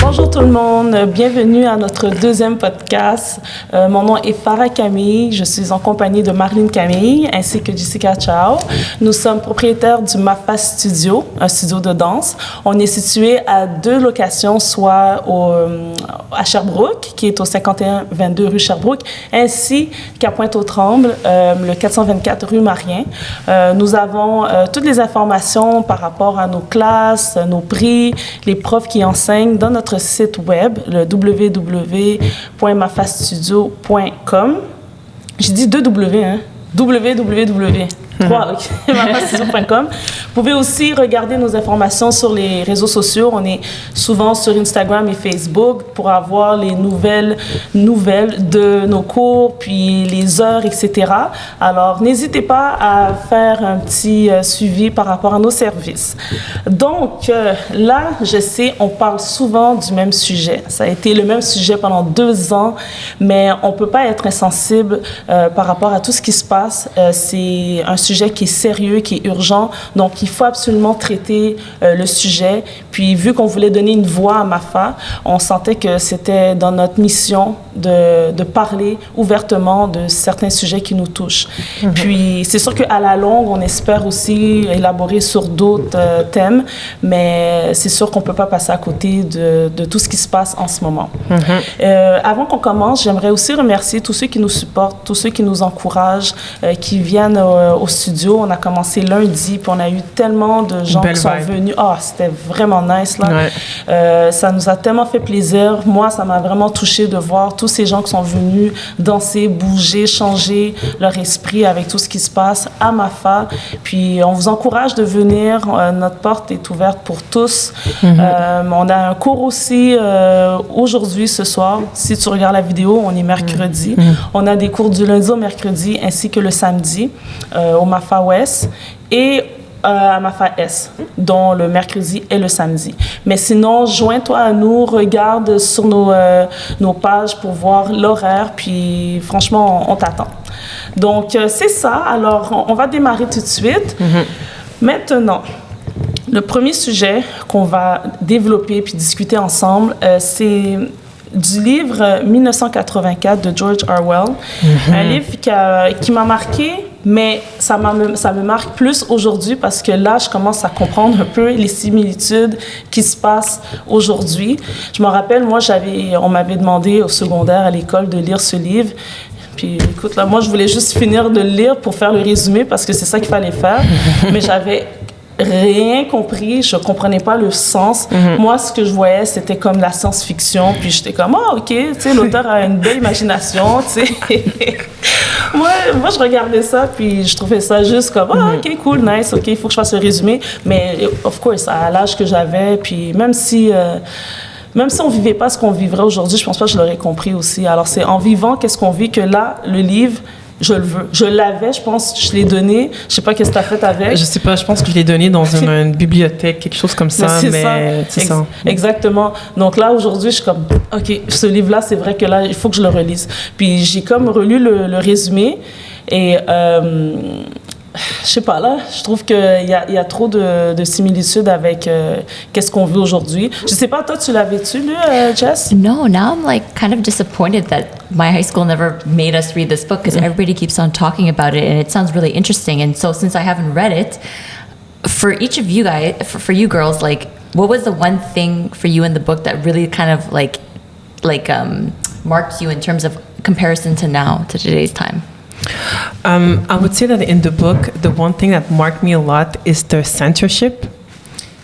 Bonjour tout le monde, bienvenue à notre deuxième podcast. Mon nom est Farah Camille, je suis en compagnie de Marlene Camille ainsi que Jessica Chao. Nous sommes propriétaires du MAFA Studio, un studio de danse. On est situé à 2 locations, soit à Sherbrooke, qui est au 5122 rue Sherbrooke, ainsi qu'à Pointe-aux-Trembles, le 424 rue Marien. Nous avons toutes les informations par rapport à nos classes, nos prix, les profs qui enseignent dans notre site web, le www.mafastudio.com. J'ai dit 2 W, hein? www. 3, mafastudio.com. Vous pouvez aussi regarder nos informations sur les réseaux sociaux. On est souvent sur Instagram et Facebook pour avoir les nouvelles de nos cours, puis les heures, etc. Alors, n'hésitez pas à faire un petit suivi par rapport à nos services. Donc, là, je sais, on parle souvent du même sujet. Ça a été le même sujet pendant 2 ans, mais on ne peut pas être insensible par rapport à tout ce qui se passe. C'est un sujet qui est sérieux, qui est urgent. Donc, il faut absolument traiter le sujet. Puis, vu qu'on voulait donner une voix à MAFA, on sentait que c'était dans notre mission de parler ouvertement de certains sujets qui nous touchent. Mm-hmm. Puis, c'est sûr qu'à la longue, on espère aussi élaborer sur d'autres thèmes, mais c'est sûr qu'on ne peut pas passer à côté de tout ce qui se passe en ce moment. Mm-hmm. Avant qu'on commence, j'aimerais aussi remercier tous ceux qui nous supportent, tous ceux qui nous encouragent, qui viennent au studio. On a commencé lundi, puis on a eu tellement de gens qui sont venus. C'était vraiment nice, là. Ouais. Ça nous a tellement fait plaisir. Moi, ça m'a vraiment touchée de voir tous ces gens qui sont venus danser, bouger, changer leur esprit avec tout ce qui se passe à MAFA. Puis, on vous encourage de venir. Notre porte est ouverte pour tous. Mm-hmm. On a un cours aussi aujourd'hui, ce soir. Si tu regardes la vidéo, on est mercredi. Mm-hmm. On a des cours du lundi au mercredi ainsi que le samedi au MAFA Ouest et à MAFA S, dont le mercredi et le samedi. Mais sinon, joins-toi à nous, regarde sur nos pages pour voir l'horaire, puis franchement, on t'attend. Donc, c'est ça. Alors, on va démarrer tout de suite. Mm-hmm. Maintenant, le premier sujet qu'on va développer puis discuter ensemble, c'est du livre 1984 de George Orwell. Mm-hmm. Un livre qui m'a marqué, mais ça me marque plus aujourd'hui parce que là, je commence à comprendre un peu les similitudes qui se passent aujourd'hui. Je me rappelle, moi, on m'avait demandé au secondaire à l'école de lire ce livre. Puis écoute, là, moi, je voulais juste finir de le lire pour faire le résumé parce que c'est ça qu'il fallait faire. Mais j'avais rien compris, je comprenais pas le sens. Mm-hmm. Moi, ce que je voyais, c'était comme la science-fiction, puis j'étais comme, OK, tu sais, l'auteur a une belle imagination, tu sais. moi, je regardais ça, puis je trouvais ça juste comme, OK, cool, nice, OK, il faut que je fasse le résumé. Mais, of course, à l'âge que j'avais, puis même si on vivait pas ce qu'on vivrait aujourd'hui, je pense pas que je l'aurais compris aussi. Alors, c'est en vivant qu'est-ce qu'on vit que là, le livre, je le veux. Je l'avais, je pense, je l'ai donné. Je sais pas qu'est-ce que tu as fait avec. Je sais pas, je pense que je l'ai donné dans une bibliothèque, quelque chose comme ça. Mais c'est ça. Exactement. Donc là, aujourd'hui, je suis comme, OK, ce livre-là, c'est vrai que là, il faut que je le relise. Puis j'ai comme relu le résumé et je sais pas, là, je trouve qu'il y a trop de similitudes avec qu'est-ce qu'on vit aujourd'hui. Je sais pas, toi, tu l'avais-tu lu, Jess? No, now I'm like kind of disappointed that my high school never made us read this book because everybody keeps on talking about it and it sounds really interesting. And so since I haven't read it, for each of you guys, for you girls, like, what was the one thing for you in the book that really kind of like marked you in terms of comparison to now, to today's time? I would say that in the book, the one thing that marked me a lot is the censorship.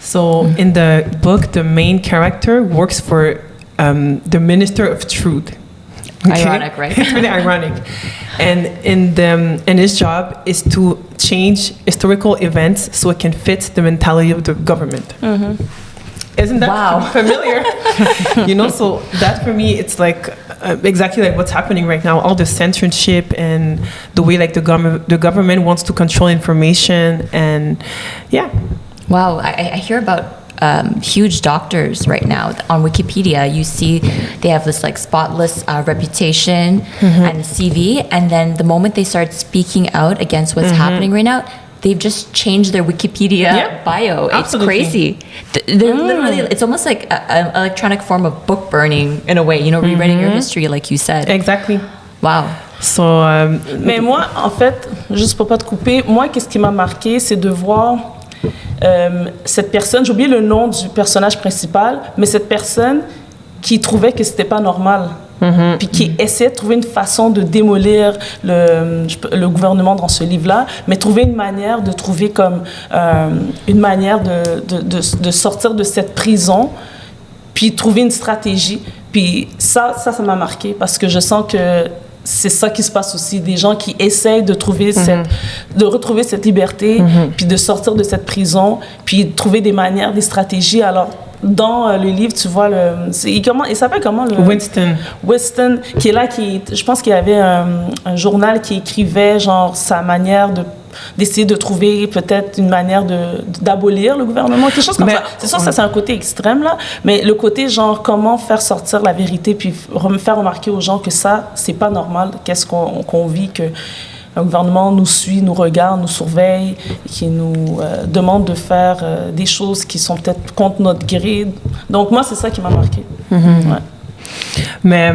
So in the book, the main character works for the Minister of Truth. Okay? Ironic, right? It's really ironic. And his job is to change historical events so it can fit the mentality of the government. Mm-hmm. Isn't that familiar? So that for me, it's like exactly like what's happening right now. All the censorship and the way like the government wants to control information and yeah. Wow, I hear about huge doctors right now on Wikipedia. You see they have this like spotless reputation and CV, and then the moment they start speaking out against what's happening right now, they've just changed their Wikipedia bio. It's crazy. They're literally, it's almost like an electronic form of book burning in a way, you know, rewriting your history, like you said. Exactly. Wow. So, mais moi, en fait, juste pour pas te couper, moi, qu'est-ce qui m'a marqué, c'est de voir cette personne, j'ai oublié le nom du personnage principal, mais cette personne qui trouvait que c'était pas normal. Puis qui essayait de trouver une façon de démolir le gouvernement dans ce livre-là, mais trouver une manière de trouver comme une manière de sortir de cette prison, puis trouver une stratégie. Puis ça m'a marqué parce que je sens que c'est ça qui se passe aussi, des gens qui essayent de trouver de retrouver cette liberté, puis de sortir de cette prison, puis de trouver des manières, des stratégies. Alors dans le livre, tu vois, il s'appelle comment Winston, qui est là, je pense qu'il y avait un journal qui écrivait genre sa manière d'essayer de trouver peut-être une manière d'abolir le gouvernement, quelque chose comme ça. C'est sûr, ça c'est un côté extrême là, mais le côté genre comment faire sortir la vérité puis faire remarquer aux gens que ça c'est pas normal, qu'est-ce qu'on vit, que un gouvernement nous suit, nous regarde, nous surveille, qui nous demande de faire des choses qui sont peut-être contre notre gré. Donc moi, c'est ça qui m'a marqué. Ouais. Mais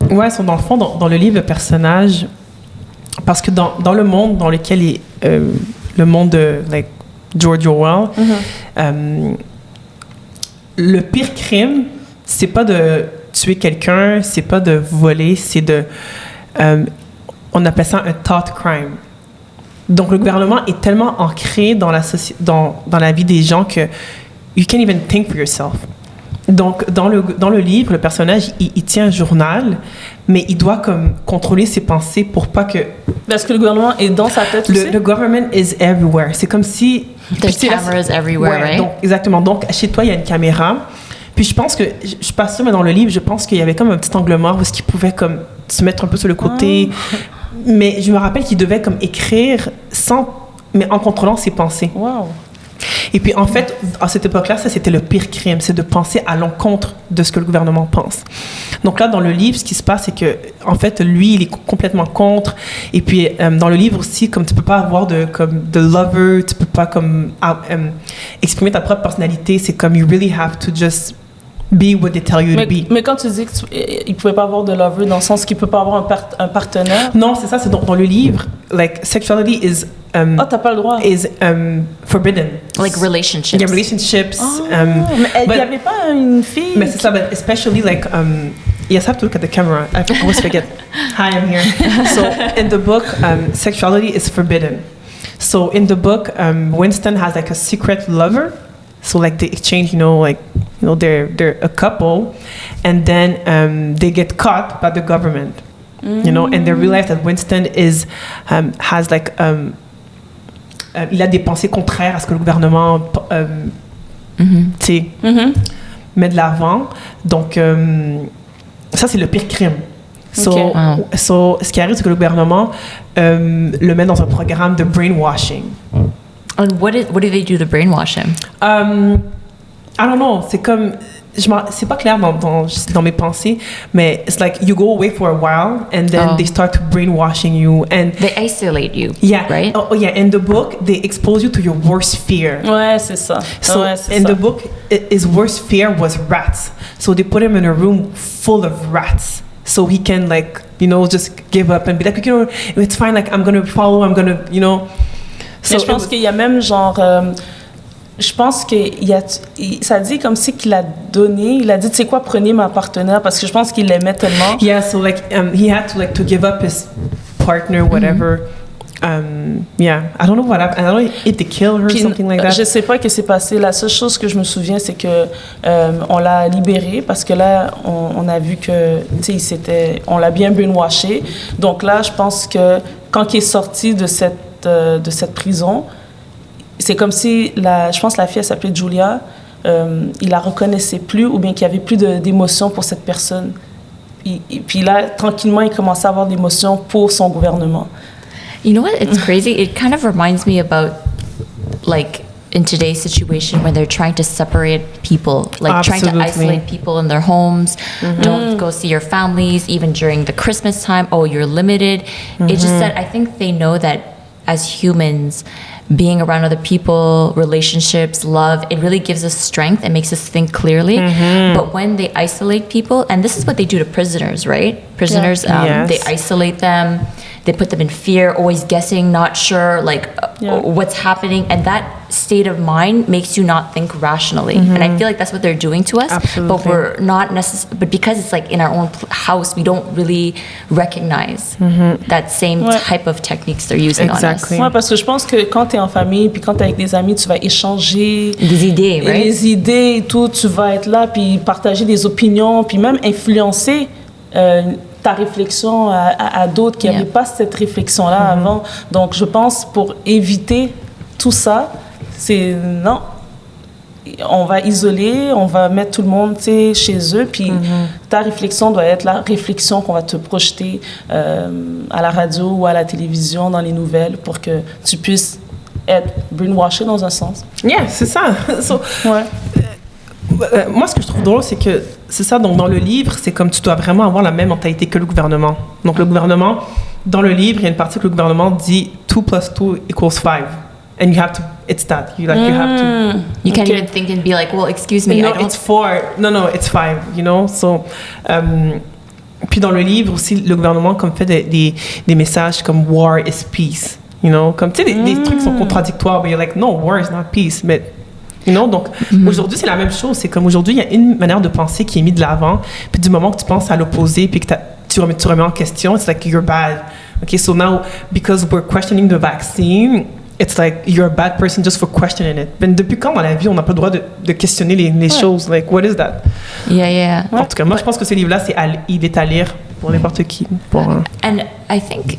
ouais, dans le fond, dans le livre, le personnage, parce que dans le monde dans lequel le monde de like, George Orwell, le pire crime, c'est pas de tuer quelqu'un, c'est pas de voler, c'est de on appelle ça un thought crime. Donc, le gouvernement est tellement ancré dans la vie des gens que you can't even think for yourself. Donc, dans le livre, le personnage, il tient un journal, mais il doit comme contrôler ses pensées pour pas que... Parce que le gouvernement est dans sa tête aussi? Le government is everywhere. C'est comme si... There's cameras everywhere, right? Donc, exactement. Donc, chez toi, il y a une caméra. Puis je pense que, je suis pas sûre, mais dans le livre, je pense qu'il y avait comme un petit angle mort où il pouvait comme se mettre un peu sur le côté... Mais je me rappelle qu'il devait comme écrire mais en contrôlant ses pensées. Wow. Et puis en fait, à cette époque-là, ça c'était le pire crime, c'est de penser à l'encontre de ce que le gouvernement pense. Donc là, dans le livre, ce qui se passe, c'est que en fait, lui, il est complètement contre. Et puis dans le livre aussi, comme tu peux pas avoir de lover, tu peux pas comme exprimer ta propre personnalité. C'est comme you really have to just be what they tell you to be. Mais quand tu dis qu'il ne pouvait pas avoir de lover, dans le sens qu'il ne peut pas avoir un partenaire... Non, c'est ça, c'est dans le livre. Like, sexuality is... t'as pas le droit. Is forbidden. Like relationships. Yeah, relationships. Mais il n'y avait pas une fille... Mais c'est ça, but especially like... yes, I have to look at the camera. I always forget. Hi, I'm here. So, in the book, sexuality is forbidden. So, in the book, Winston has like a secret lover. So like they exchange, they're a couple, and then they get caught by the government, and they realize that Winston has like il a des pensées contraires à ce que le gouvernement met de l'avant. Donc ça c'est le pire crime. So ce qui arrive c'est que le gouvernement le met dans un programme de brainwashing. And what do they do to brainwash him? I don't know. C'est comme c'est pas clair dans mes pensées, mais it's like you go away for a while and then they start brainwashing you and they isolate you. Yeah, right. Oh yeah. In the book, they expose you to your worst fear. Ouais, c'est ça. So the book, his worst fear was rats. So they put him in a room full of rats. So he can just give up and be like, it's fine. Like I'm gonna follow. I'm gonna. Mais je pense qu'il y a même genre, je pense que ça dit comme si qu'il a donné, il a dit tu sais quoi, prenez ma partenaire parce que je pense qu'il l'aimait tellement. Yeah, so like he had to give up his partner, whatever. Yeah, I don't know what happened. I don't know if they killed her or something like that. Je sais pas ce qui s'est passé. La seule chose que je me souviens, c'est que on l'a libéré parce que là, on a vu que tu sais, on l'a bien brainwashé. Donc là, je pense que quand il est sorti de cette prison, c'est comme si je pense que la fille elle s'appelait Julia, il la reconnaissait plus ou bien qu'il y avait plus d'émotion pour cette personne. Et puis là, tranquillement, il commençait à avoir d'émotions pour son gouvernement. You know what? It's crazy. It kind of reminds me about like in today's situation when they're trying to separate people, like Absolutely. trying to isolate people in their homes. Don't go see your families, even during the Christmas time. Oh, you're limited. It just said, I think they know that as humans, being around other people, relationships, love, it really gives us strength and makes us think clearly. But when they isolate people, and this is what they do to prisoners, right? Prisoners, they isolate them, they put them in fear, always guessing, not sure, like what's happening. And that state of mind makes you not think rationally. And I feel like that's what they're doing to us. Absolutely. But we're not necessarily, but because it's like in our own house, we don't really recognize that same type of techniques they're using on us. Ouais, parce que je pense que quand tu es en famille, puis quand tu es avec des amis, tu vas échanger des idées, right? Les idées et tout, tu vas être là, puis partager des opinions, puis même influencer ta réflexion à d'autres qui n'avaient pas cette réflexion-là avant. Donc, je pense pour éviter tout ça, c'est non. On va isoler, on va mettre tout le monde chez eux, puis ta réflexion doit être la réflexion qu'on va te projeter à la radio ou à la télévision, dans les nouvelles, pour que tu puisses être brainwashé dans un sens. Yeah, c'est ça. Moi, ce que je trouve drôle, c'est que c'est ça. Donc, dans le livre, c'est comme tu dois vraiment avoir la même mentalité que le gouvernement. Donc, le gouvernement, dans le livre, il y a une partie que le gouvernement dit 2 + 2 = 5. And you have to, it's that. You have to. You can't even think and be like, well, excuse me, no, it's 4. No, it's 5, you know? So, puis dans le livre aussi, le gouvernement comme fait des messages comme war is peace, you know? Comme, tu sais, des trucs sont contradictoires, mais you're like, no, war is not peace, mais... You know, donc aujourd'hui c'est la même chose, c'est comme aujourd'hui il y a une manière de penser qui est mise de l'avant, puis du moment que tu penses à l'opposé puis que tu remets en question, it's like you're bad. Okay, so now because we're questioning the vaccine, it's like you're a bad person just for questioning it. Mais depuis quand dans la vie on n'a pas le droit de questionner les choses? Like what is that? Yeah. En tout cas, moi je pense que ce livre-là il est à lire pour n'importe qui. And I think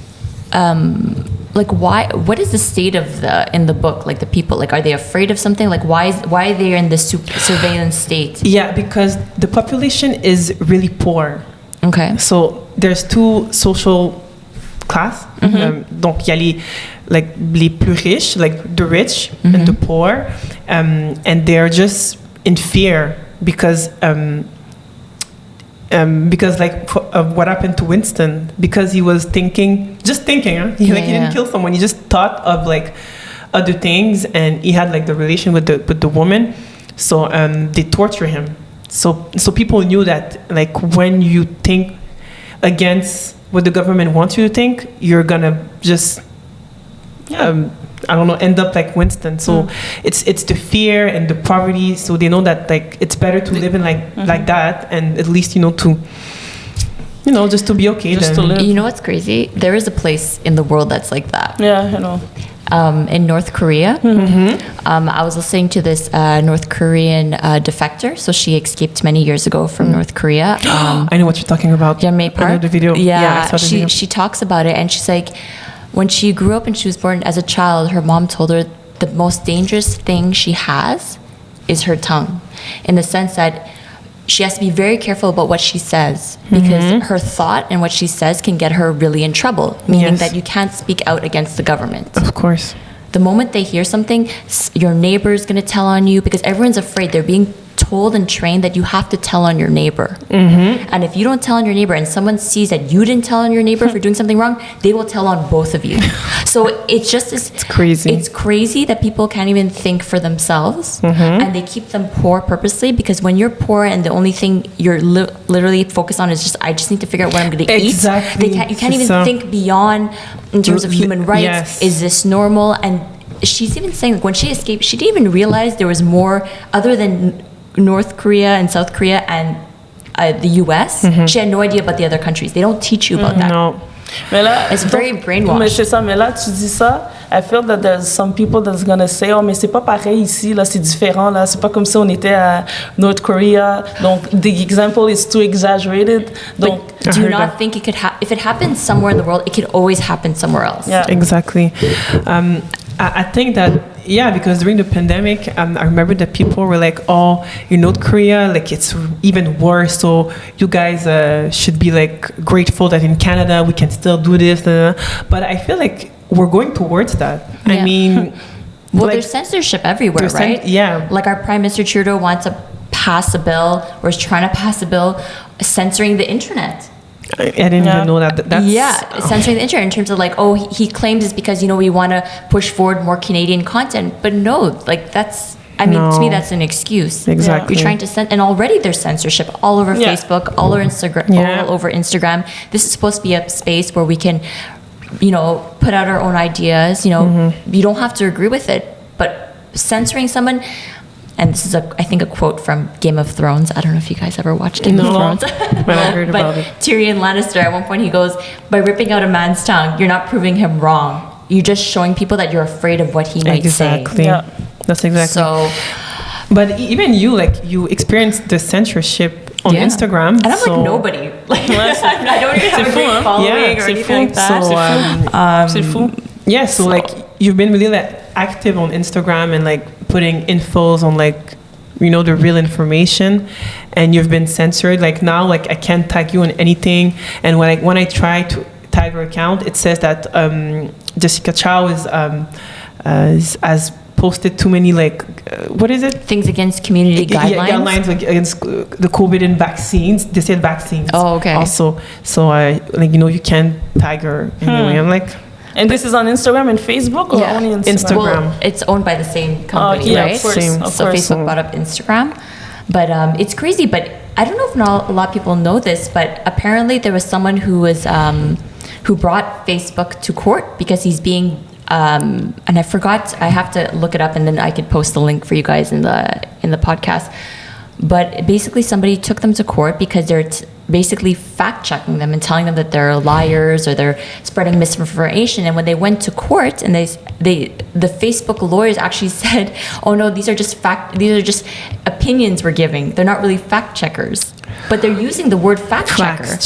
like what is the state of in the book, like the people, like are they afraid of something, like why are they in this surveillance state? Yeah, because the population is really poor. Okay, so there's 2 social class. Donc il y a les plus riches, like the rich and the poor, and they're just in fear because like of what happened to Winston, because he was thinking, he didn't kill someone, he just thought of like other things, and he had like the relation with the woman, so they torture him. So people knew that like when you think against what the government wants you to think, you're gonna just end up like Winston. So it's the fear and the poverty. So they know that like it's better to live in like that, and at least just to be okay. Just to live. You know what's crazy? There is a place in the world that's like that. Yeah, I know. In North Korea, I was listening to this North Korean defector. So she escaped many years ago from North Korea. I know what you're talking about. Yeah, I heard the video. Yeah, I saw the video. She talks about it, and she's like, when she grew up and she was born as a child, her mom told her the most dangerous thing she has is her tongue, in the sense that she has to be very careful about what she says, because her thought and what she says can get her really in trouble, meaning that you can't speak out against the government. Of course. The moment they hear something, your neighbor's going to tell on you, because everyone's afraid. They're being told and trained that you have to tell on your neighbor. And if you don't tell on your neighbor and someone sees that you didn't tell on your neighbor for doing something wrong, they will tell on both of you. So it's just it's crazy. It's crazy that people can't even think for themselves, and they keep them poor purposely, because when you're poor and the only thing you're literally focused on is I just need to figure out what I'm going to eat. You can't even think beyond in terms of human rights. Yes. Is this normal? And she's even saying, like, when she escaped, she didn't even realize there was more other than North Korea and South Korea and the US. She had no idea about the other countries. They don't teach you about that. No. Mais là, it's very brainwashed. Mais c'est ça, mais là, tu dis ça, I feel that there's some people that's gonna say, oh, mais c'est pas pareil ici, là, c'est différent, là, c'est pas comme si on était à North Korea, donc the example is too exaggerated. Donc, do you not think it could if it happens somewhere in the world, it could always happen somewhere else? Yeah. Exactly. I think that, yeah, because during the pandemic, I remember that people were like, oh, in North Korea, like, it's even worse, so you guys should be, like, grateful that in Canada we can still do this. But I feel like we're going towards that. Yeah. I mean... well, there's censorship everywhere, right? Yeah. Like, our Prime Minister Trudeau wants to pass a bill, or is trying to pass a bill censoring the internet. I didn't even know that. That's censoring the internet in terms of like, oh, he claims it's because, you know, we want to push forward more Canadian content. But no, like that's, I mean, to me, that's an excuse. Exactly. You're trying to and already there's censorship all over Facebook, all over Instagram. This is supposed to be a space where we can, you know, put out our own ideas. You know, you don't have to agree with it, but censoring someone. And this is, I think, a quote from Game of Thrones. I don't know if you guys ever watched Game of Thrones. But I heard about it. Tyrion Lannister, at one point, he goes, by ripping out a man's tongue, you're not proving him wrong. You're just showing people that you're afraid of what he might say. Exactly. Yeah. That's exactly. So, but even you, like, you experienced the censorship on Instagram. And I'm like, nobody. Like, I don't even have a great following or anything like that. So, c'est fou. Yeah, so like, you've been really like, active on Instagram and like putting infos on like, you know, the real information, and you've been censored. Like now, like I can't tag you on anything, and when I try to tag her account, it says that Jessica Chow has posted too many like what is it? Things against community guidelines. Yeah, guidelines against the COVID and vaccines. They said vaccines. Oh, okay. Also, so I like, you know, you can't tag her anyway. I'm like. And this is on Instagram and Facebook, or only Instagram? Well, it's owned by the same company, right? Of course. So Facebook bought up Instagram. But it's crazy. But I don't know if a lot of people know this, but apparently there was someone who was who brought Facebook to court because he's being and I forgot. I have to look it up, and then I could post the link for you guys in the podcast. But basically, somebody took them to court because they're basically fact-checking them and telling them that they're liars or they're spreading misinformation. And when they went to court, and the Facebook lawyers actually said, "Oh no, these are just opinions we're giving. They're not really fact-checkers." But they're using the word fact-checker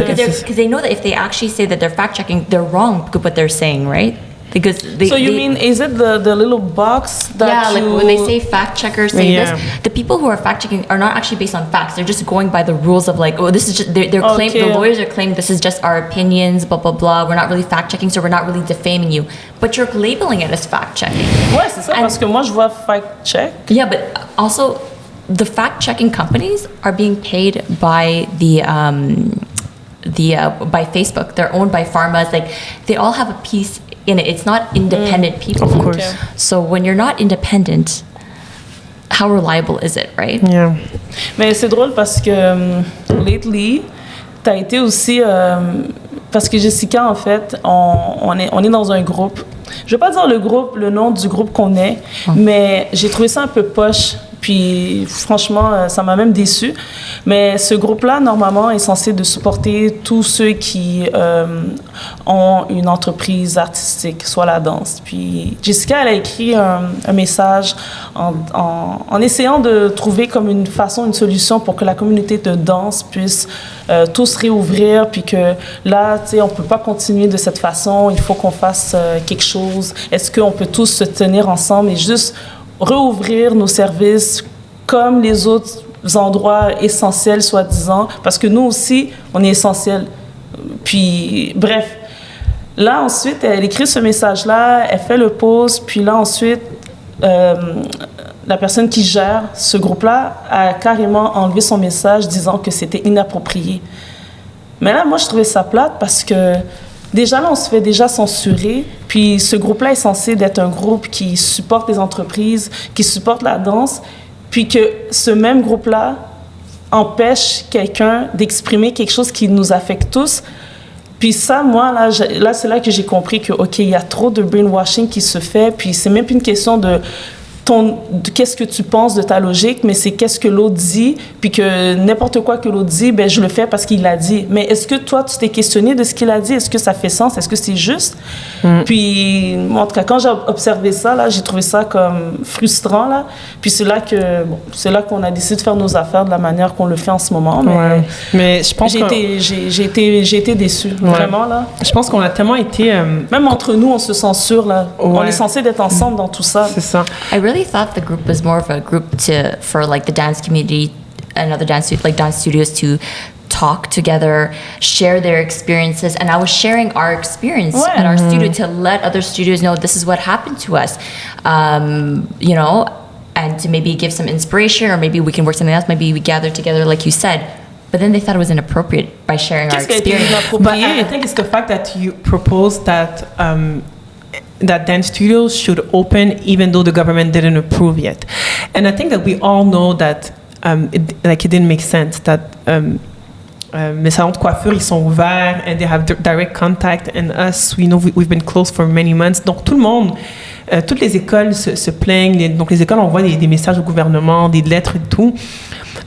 because they know that if they actually say that they're fact-checking, they're wrong with what they're saying, right? Because so you mean, is it the little box that like when they say fact checkers say this, the people who are fact checking are not actually based on facts. They're just going by the rules of like, oh, this is just they're claim the lawyers are claiming this is just our opinions, blah blah blah. We're not really fact checking, so we're not really defaming you, but you're labeling it as fact checking. Ouais, c'est ça, parce que moi je vois fact check. Yeah, but also the fact checking companies are being paid by by Facebook. They're owned by pharmas. Like they all have a piece in it. It's not independent people. Of course. Okay. So when you're not independent, how reliable is it, right? Yeah. Mais c'est drôle parce que lately, t'as été aussi parce que Jessica, en fait, on est dans un groupe. Je vais pas dire le nom du groupe qu'on est, mais j'ai trouvé ça un peu poche. Puis franchement, ça m'a même déçue. Mais ce groupe-là, normalement, est censé de supporter tous ceux qui ont une entreprise artistique, soit la danse. Puis Jessica, elle a écrit un message en essayant de trouver comme une solution pour que la communauté de danse puisse tous réouvrir. Puis que là, tu sais, on peut pas continuer de cette façon. Il faut qu'on fasse quelque chose. Est-ce qu'on peut tous se tenir ensemble et juste réouvrir nos services comme les autres endroits essentiels, soi-disant, parce que nous aussi, on est essentiels. Puis, bref. Là, ensuite, elle écrit ce message-là, elle fait le post, puis là, ensuite, la personne qui gère ce groupe-là a carrément enlevé son message disant que c'était inapproprié. Mais là, moi, je trouvais ça plate parce que déjà là, on se fait déjà censurer. Puis ce groupe-là est censé d'être un groupe qui supporte les entreprises, qui supporte la danse. Puis que ce même groupe-là empêche quelqu'un d'exprimer quelque chose qui nous affecte tous. Puis ça, moi, là c'est là que j'ai compris que, OK, il y a trop de brainwashing qui se fait. Puis c'est même plus une question de qu'est-ce que tu penses de ta logique, mais c'est qu'est-ce que l'autre dit, puis que n'importe quoi que l'autre dit, ben je le fais parce qu'il l'a dit. Mais est-ce que toi, tu t'es questionné de ce qu'il a dit? Est-ce que ça fait sens? Est-ce que c'est juste? Puis, en tout cas, quand j'ai observé ça, là, j'ai trouvé ça comme frustrant, là. Puis c'est là qu'on a décidé de faire nos affaires de la manière qu'on le fait en ce moment. Mais je pense j'ai été déçue, vraiment, là. Je pense qu'on a tellement été... Même entre nous, on se censure, là. On est censé d'être ensemble dans tout ça. C'est ça. I really thought the group was more of a group for like the dance community and other dance studios to talk together, share their experiences, and I was sharing our experience at our studio to let other studios know this is what happened to us, you know, and to maybe give some inspiration, or maybe we can work something else, maybe we gather together like you said. but then they thought it was inappropriate by sharing our experience. But I think it's the fact that you proposed that that dance studios should open even though the government didn't approve yet. And I think that we all know that it didn't make sense that mes salons de coiffure, ils sont ouverts and they have direct contact, and us, we know we've been closed for many months. Donc tout le monde, toutes les écoles se plaignent, donc les écoles envoient des messages au gouvernement, des lettres et tout.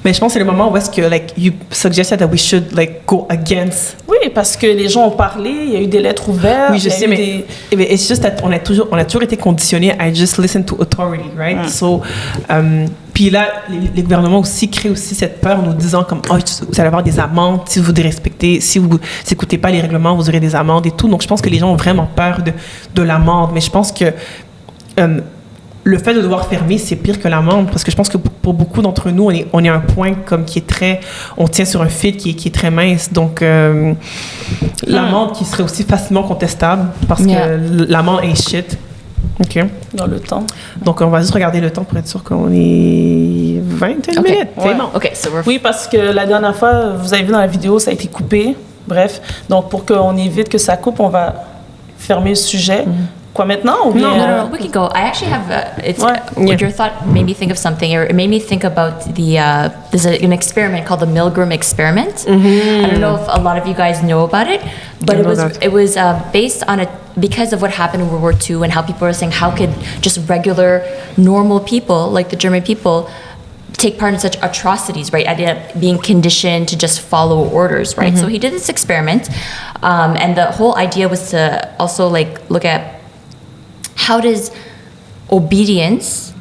Mais je pense que c'est le moment où est-ce que you suggested that we should go against. Oui, parce que les gens ont parlé, il y a eu des lettres ouvertes. Oui, je sais, mais it's just that on a toujours été conditionné à just listen to authority, right? So, puis là, les gouvernements aussi créent aussi cette peur en nous disant comme vous allez avoir des amendes si vous dérespectez, si vous n'écoutez pas les règlements, vous aurez des amendes et tout. Donc je pense que les gens ont vraiment peur de l'amende, mais je pense que le fait de devoir fermer, c'est pire que l'amende, parce que je pense que pour beaucoup d'entre nous, on est à un point comme qui est très... On tient sur un fil qui est très mince. Donc, l'amende qui serait aussi facilement contestable, parce que l'amende est shit. OK. Dans le temps. Donc, on va juste regarder le temps pour être sûr qu'on est 21 minutes. C'est bon. OK, so oui, parce que la dernière fois, vous avez vu dans la vidéo, ça a été coupé. Bref. Donc, pour qu'on évite que ça coupe, on va fermer le sujet. Quoi maintenant? Ou bien, No, we can go. I actually have your thought made me think of something, or it made me think about there's an experiment called the Milgram experiment. I don't know if a lot of you guys know about it, but it was based on because of what happened in World War II and how people were saying how could just regular normal people like the German people take part in such atrocities, right? Ended up being conditioned to just follow orders, right? So he did this experiment, and the whole idea was to also look at how does obedience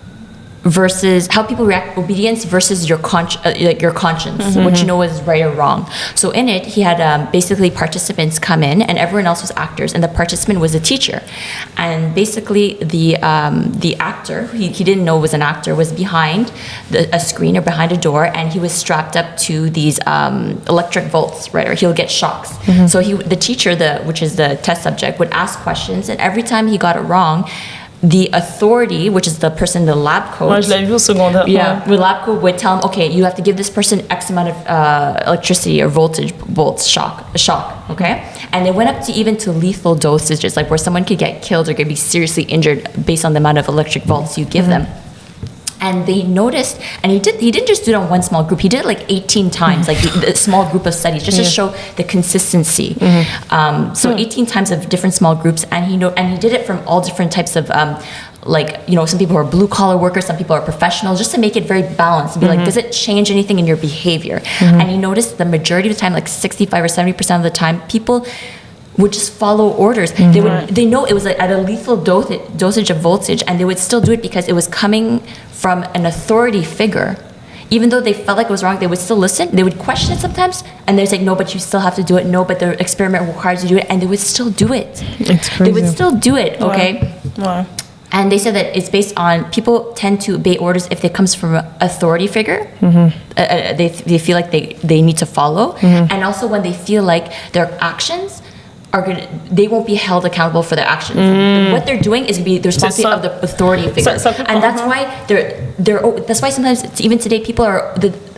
versus how people react obedience versus your conscience, which you know is right or wrong. So in it, he had basically participants come in, and everyone else was actors, and the participant was a teacher. And basically, the actor, he didn't know was an actor, was behind a screen or behind a door, and he was strapped up to these electric volts, right? Or he'll get shocks. So the teacher, which is the test subject, would ask questions, and every time he got it wrong, the authority, which is the person, the lab coach. Moi, je l'ai vu au secondaire. Yeah, the lab coach would tell him, okay, you have to give this person X amount of electricity or volts shock, okay? And it went up to even to lethal dosages, like where someone could get killed or could be seriously injured based on the amount of electric volts you give them. And they noticed, and he didn't just do it on one small group. He did it 18 times, a small group of studies, just to show the consistency. So 18 times of different small groups, and he did it from all different types of, some people are blue collar workers, some people are professionals, just to make it very balanced. And be does it change anything in your behavior? And he noticed the majority of the time, 65 or 70% of the time, people would just follow orders. They know it was at a lethal dosage of voltage, and they would still do it because it was coming from an authority figure. Even though they felt like it was wrong, they would still listen. They would question it sometimes, and they'd say, no, but you still have to do it. No, but the experiment requires you to do it, and they would still do it. It's crazy. They would still do it, okay? Wow. And they said that it's based on people tend to obey orders if it comes from an authority figure. They feel like they need to follow. And also when they feel like their actions they won't be held accountable for their actions. What they're doing is be the responsibility of the authority figure. And that's why that's why sometimes even today people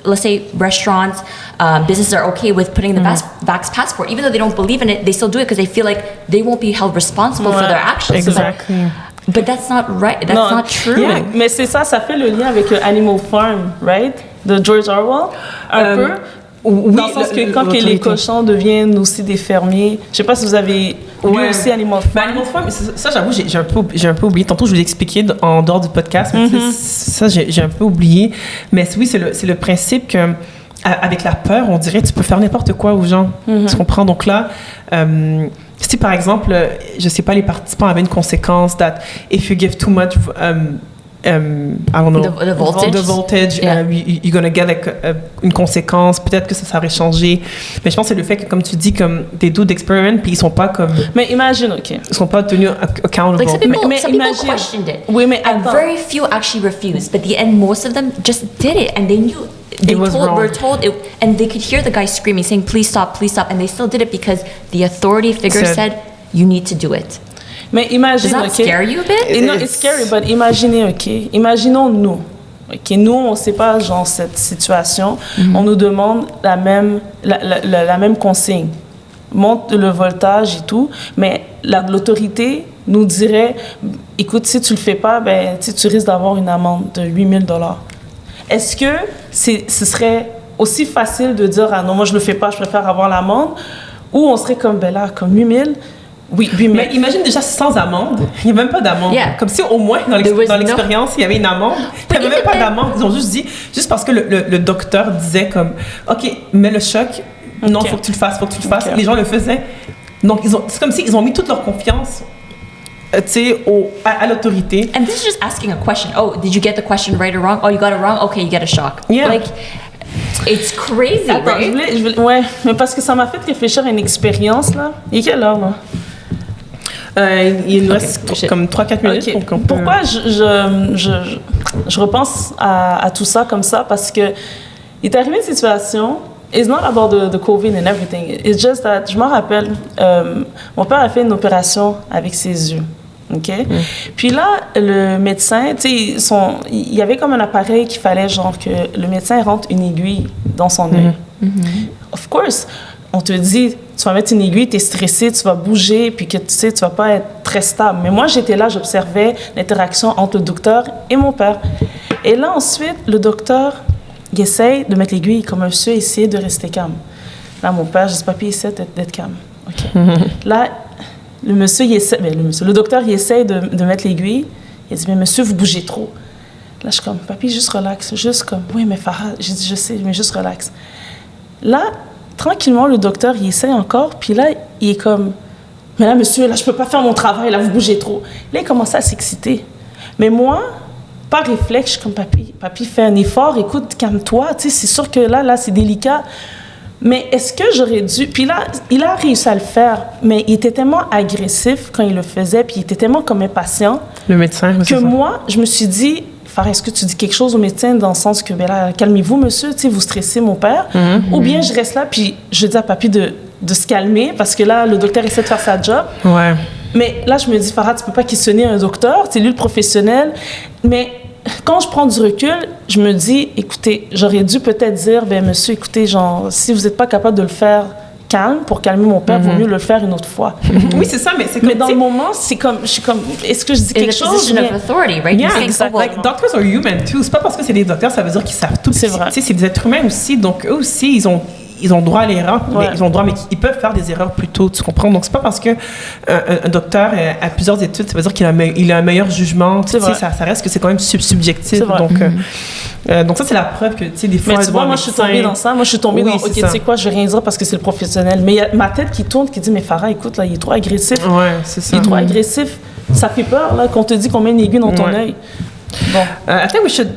let's say restaurants, businesses are okay with putting the vax passport, even though they don't believe in it. They still do it because they feel like they won't be held responsible for their actions. Exactly. But that's not right. That's not true. Yeah, mais c'est ça fait le lien avec Animal Farm, right? De George Orwell, un peu. Oui, dans le sens que quand les cochons deviennent aussi des fermiers, je sais pas si vous avez lu aussi Animal Farm. Animal Farm, ça j'avoue, j'ai un peu oublié. Tantôt, je vous l'ai expliqué en dehors du podcast, mais ça, j'ai un peu oublié. Mais oui, c'est le principe que avec la peur, on dirait tu peux faire n'importe quoi aux gens. Tu comprends? Donc là, si par exemple, je sais pas, les participants avaient une conséquence that if you give too much I don't know, the voltage, you're gonna get une conséquence, peut-être que ça aurait changé, mais je pense que c'est le fait que, comme tu dis, comme des do d'experiment, puis ils sont pas comme, mais imagine, ils sont pas tenus accountable. Like some people imagine, questioned it. Oui, mais and very few actually refused, but the end, most of them just did it, and they knew. Were told it, and they could hear the guy screaming, saying, please stop, and they still did it because the authority figure said you need to do it. Mais imagine, does that scare you a bit? No, it's scary, but imaginez, imaginons nous, OK, nous, on ne sait pas, genre, cette situation. On nous demande la même consigne. Monte le voltage et tout, mais l'autorité nous dirait, écoute, si tu le fais pas, ben, tu risques d'avoir une amende de 8 000 $. Est-ce que ce serait aussi facile de dire, ah non, moi, je le fais pas, je préfère avoir l'amende, ou on serait comme, ben là, comme 8 000? Oui, 8 000. Mais imagine déjà sans amende. Il n'y a même pas d'amende. Yeah. Comme si au moins dans l'expérience, il y avait une amende. Il n'y avait même pas d'amende. Ils ont juste dit, juste parce que le docteur disait comme, OK, mets le choc. Non, il faut que tu le fasses, Okay. Les gens le faisaient. Donc, c'est comme s'ils ont mis toute leur confiance à l'autorité. And this is just asking a question. Oh, did you get the question right or wrong? Oh, you got it wrong? Okay, you get a shock. Yeah. Like, it's crazy, Attends, right? Ouais, mais parce que ça m'a fait réfléchir à une expérience, là. Il est quelle heure, là? Il nous reste comme 3-4 minutes. Okay. Pourquoi je repense à tout ça comme ça? Parce que il est arrivé une situation, it's not about the COVID and everything, it's just that, je me rappelle, mon père a fait une opération avec ses yeux. OK? Puis là, le médecin, tu sais, il y avait comme un appareil qu'il fallait, genre, que le médecin rentre une aiguille dans son œil. Of course, on te dit, tu vas mettre une aiguille, tu es stressé, tu vas bouger, puis que tu sais, tu vas pas être très stable. Mais moi, j'étais là, j'observais l'interaction entre le docteur et mon père. Et là, ensuite, le docteur, il essaye de mettre l'aiguille comme un monsieur, essayer de rester calme. Là, mon père, je dis, papi, essaie d'être calme. OK. Là, le docteur, il essaie de mettre l'aiguille. Il dit, mais monsieur, vous bougez trop. Là, je suis comme, papi, juste relax. Juste comme, oui, mais Farah, j'ai dit, je sais, mais juste relax. Là, tranquillement, le docteur, il essaie encore. Puis là, il est comme, mais là, monsieur, là, je peux pas faire mon travail. Là, vous bougez trop. Là, il commence à s'exciter. Mais moi, par réflexe, je suis comme, papi, fais un effort. Écoute, calme-toi. Tu sais, c'est sûr que là, c'est délicat. Mais est-ce que j'aurais dû... Puis là, il a réussi à le faire, mais il était tellement agressif quand il le faisait, puis il était tellement comme impatient. Le médecin, que moi, je me suis dit, Farah, est-ce que tu dis quelque chose au médecin dans le sens que, ben là, calmez-vous, monsieur, tu sais, vous stressez mon père. Ou bien je reste là, puis je dis à papi de se calmer, parce que là, le docteur essaie de faire sa job. Ouais. Mais là, je me dis, Farah, tu peux pas questionner un docteur, c'est lui le professionnel. Mais quand je prends du recul, je me dis, écoutez, j'aurais dû peut-être dire, ben monsieur, écoutez, genre, si vous n'êtes pas capable de le faire calme pour calmer mon père, vaut mieux le faire une autre fois. Oui, c'est ça, mais c'est comme... Mais dans le moment, c'est comme, je suis comme, est-ce que je dis quelque chose? Position of authority, right? Yeah, exactly. Like, doctors are human too. C'est pas parce que c'est des docteurs, ça veut dire qu'ils savent tout. C'est vrai. Tu sais, c'est des êtres humains aussi, donc eux aussi, ils ont droit à l'erreur, mais ils peuvent faire des erreurs plus tôt, tu comprends? Donc, c'est pas parce que un docteur a plusieurs études, ça veut dire qu'il a un meilleur jugement. Tu sais, ça reste que c'est quand même subjectif. Donc ça, c'est la preuve que, tu sais, des fois... Mais tu vois, moi, je suis tombée dans ça. Moi, je suis tombée dans, OK, tu sais quoi, je vais rien dire parce que c'est le professionnel. Mais il y a ma tête qui tourne, qui dit, mais Farah, écoute, là, il est trop agressif. Ouais, c'est ça. Il est trop agressif. Ça fait peur, là, qu'on te dit qu'on met une aiguille dans ton œil. Bon. I think we should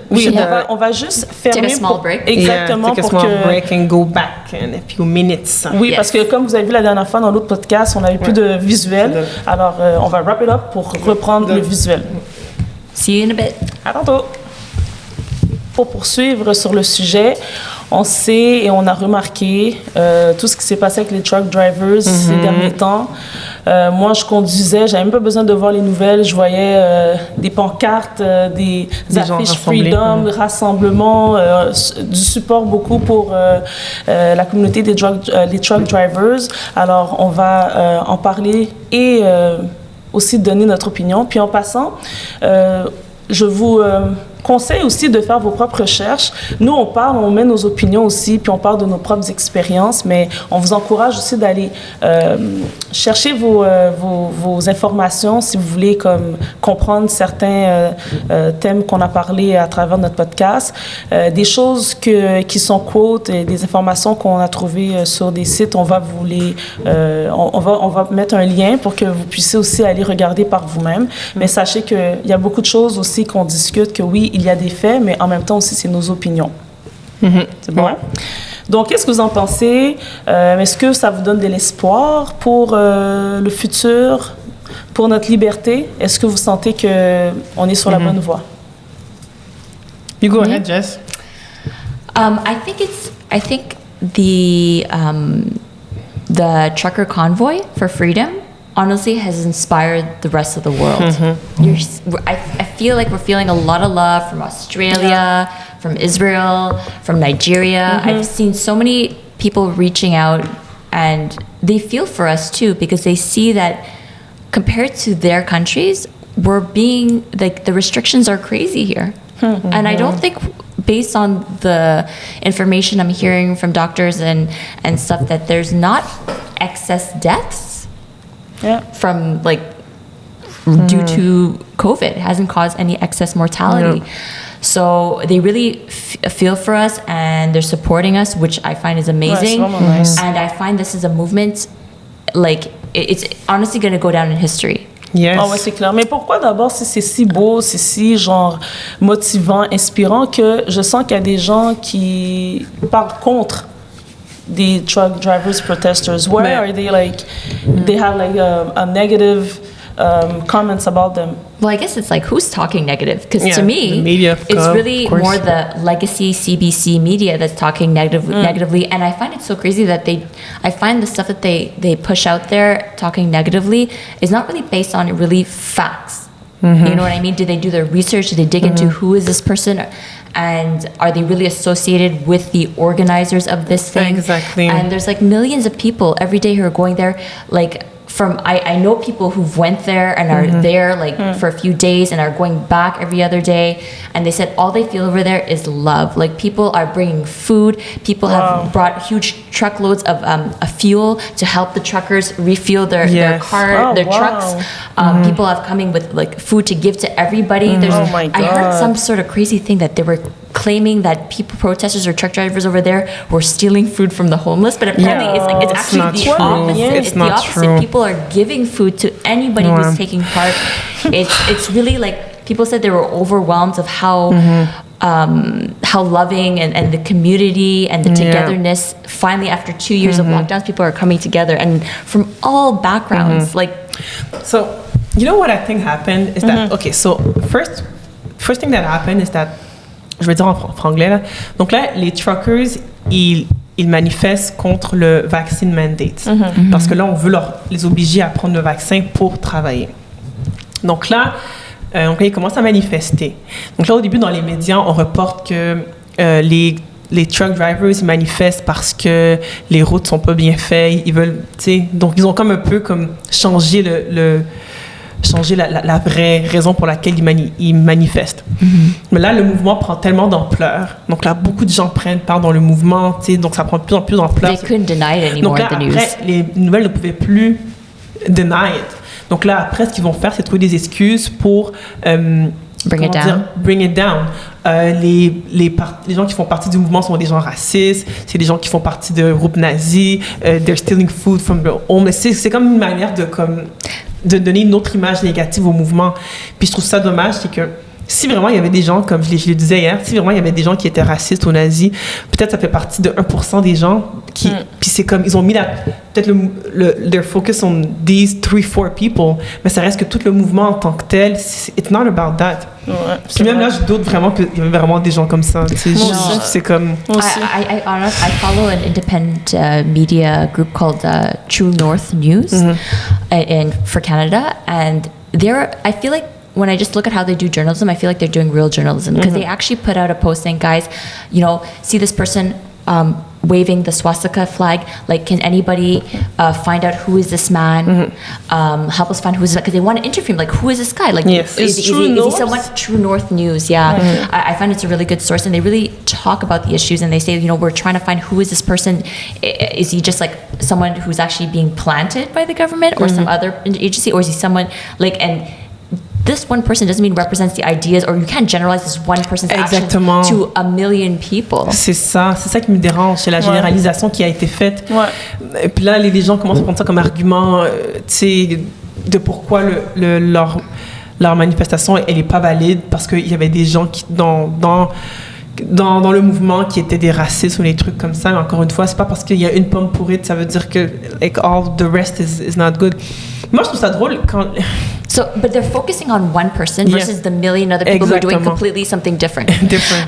on va juste fermer. Take a small break. Exactement. Take a small break and go back in a few minutes. Oui, parce que comme vous avez vu la dernière fois dans l'autre podcast, on n'avait plus de visuel. Alors, on va wrap it up pour reprendre le visuel. See you in a bit. À tantôt. Pour poursuivre sur le sujet, on sait et on a remarqué tout ce qui s'est passé avec les truck drivers ces derniers temps. Moi, je conduisais, j'avais même pas besoin de voir les nouvelles. Je voyais des pancartes, des affiches Freedom, rassemblements, du support beaucoup pour la communauté des truck drivers. Alors, on va en parler et aussi donner notre opinion. Puis en passant, je vous conseille aussi de faire vos propres recherches. Nous, on parle, on met nos opinions aussi, puis on parle de nos propres expériences, mais on vous encourage aussi d'aller chercher vos informations si vous voulez comme comprendre certains thèmes qu'on a parlé à travers notre podcast. Des choses qui sont quotes et des informations qu'on a trouvées sur des sites, on va vous les... on va mettre un lien pour que vous puissiez aussi aller regarder par vous-même. Mais sachez qu'il y a beaucoup de choses aussi qu'on discute, que oui, il y a des faits, mais en même temps aussi, c'est nos opinions. C'est bon? Ouais. Donc, qu'est-ce que vous en pensez? Est-ce que ça vous donne de l'espoir pour le futur, pour notre liberté? Est-ce que vous sentez qu'on est sur la bonne voie? You go ahead, Jess. I think the trucker convoy for freedom honestly has inspired the rest of the world. I feel like we're feeling a lot of love from Australia, from Israel, from Nigeria. I've seen so many people reaching out, and they feel for us too, because they see that compared to their countries, we're being, like, the restrictions are crazy here. And I don't think, based on the information I'm hearing from doctors and stuff, that there's not excess deaths from, like, due to COVID. It hasn't caused any excess mortality. So they really feel for us, and they're supporting us, which I find is amazing. And I find this is a movement, like, it's honestly going to go down in history. Yes. Ah ouais, c'est clair. Mais pourquoi d'abord, si c'est si beau, c'est si genre motivant, inspirant, que je sens qu'il y a des gens qui parlent contre des truck drivers, protesters? Why are they like, they have like a negative comments about them? Well, I guess it's like, who's talking negative? Because to the me, media, it's really more the legacy CBC media that's talking negatively. And I find it so crazy that I find the stuff that they push out there talking negatively is not really based on really facts. You know what I mean? Did they do their research? Did they dig into who is this person? And are they really associated with the organizers of this thing? Exactly. And there's like millions of people every day who are going there, like, I know people who've went there and are there like for a few days and are going back every other day, and they said all they feel over there is love. Like, people are bringing food, people have brought huge truckloads of fuel to help the truckers refuel their trucks. People have coming with like food to give to everybody. My God. I heard some sort of crazy thing that they were claiming that protesters or truck drivers over there were stealing food from the homeless, but apparently it's actually the opposite. It's not the opposite. true. People are giving food to anybody who's taking part. It's really like, people said they were overwhelmed of how loving and the community and the togetherness. Finally, after 2 years of lockdowns, people are coming together, and from all backgrounds. Like, so you know what I think happened is that so first thing that happened is that, je vais dire en franglais là. Donc là, les truckers, ils manifestent contre le vaccine mandate. Parce que là, on veut les obliger à prendre le vaccin pour travailler. Donc là, ils commencent à manifester. Donc là, au début, dans les médias, on reporte que les truck drivers, ils manifestent parce que les routes sont pas bien faites. Ils veulent, tu sais, donc ils ont comme un peu comme changé changer la vraie raison pour laquelle ils manifestent. Mais là, le mouvement prend tellement d'ampleur. Donc là, beaucoup de gens prennent part dans le mouvement, tu sais, donc ça prend de plus en plus d'ampleur. They couldn't deny it anymore. Donc là, après, les nouvelles ne pouvaient plus deny it. Donc là, après, ce qu'ils vont faire, c'est trouver des excuses pour bring it down. Les gens qui font partie du mouvement sont des gens racistes, c'est des gens qui font partie de groupes nazis, they're stealing food from the homeless. C'est comme une manière de donner une autre image négative au mouvement. Puis je trouve ça dommage, c'est que si vraiment il y avait des gens, comme je le disais hier, si vraiment il y avait des gens qui étaient racistes ou nazis, peut-être ça fait partie de 1% des gens qui... Puis c'est comme, ils ont mis peut-être their focus on these 3-4 people, mais ça reste que tout le mouvement en tant que tel, it's not about that. Ouais, puis même là, je doute vraiment qu'il y avait vraiment des gens comme ça. C'est comme... I follow an independent media group called True North News for Canada, and I feel like when I just look at how they do journalism, I feel like they're doing real journalism, because they actually put out a post saying, guys, see this person waving the swastika flag, like, can anybody find out who is this man? Help us find who is this, because they want to interview him, like, who is this guy? Like, yes. is he someone? True North News, I find it's a really good source, and they really talk about the issues, and they say, we're trying to find who is this person. Is he just like someone who's actually being planted by the government or some other agency, or is he someone like, and this one person doesn't mean represents the ideas, or you can't generalize this one person's action to a million people. C'est ça qui me dérange, c'est la généralisation qui a été faite. Et puis là, les gens commencent à prendre ça comme argument, tu sais, de pourquoi leur manifestation, elle est pas valide, parce qu'il y avait des gens qui dans le mouvement qui étaient des racistes ou des trucs comme ça. Mais encore une fois, c'est pas parce qu'il y a une pomme pourrite, ça veut dire que like all the rest is not good. Moi, je trouve ça drôle quand... But they're focusing on one person versus the million other people who are doing completely something different.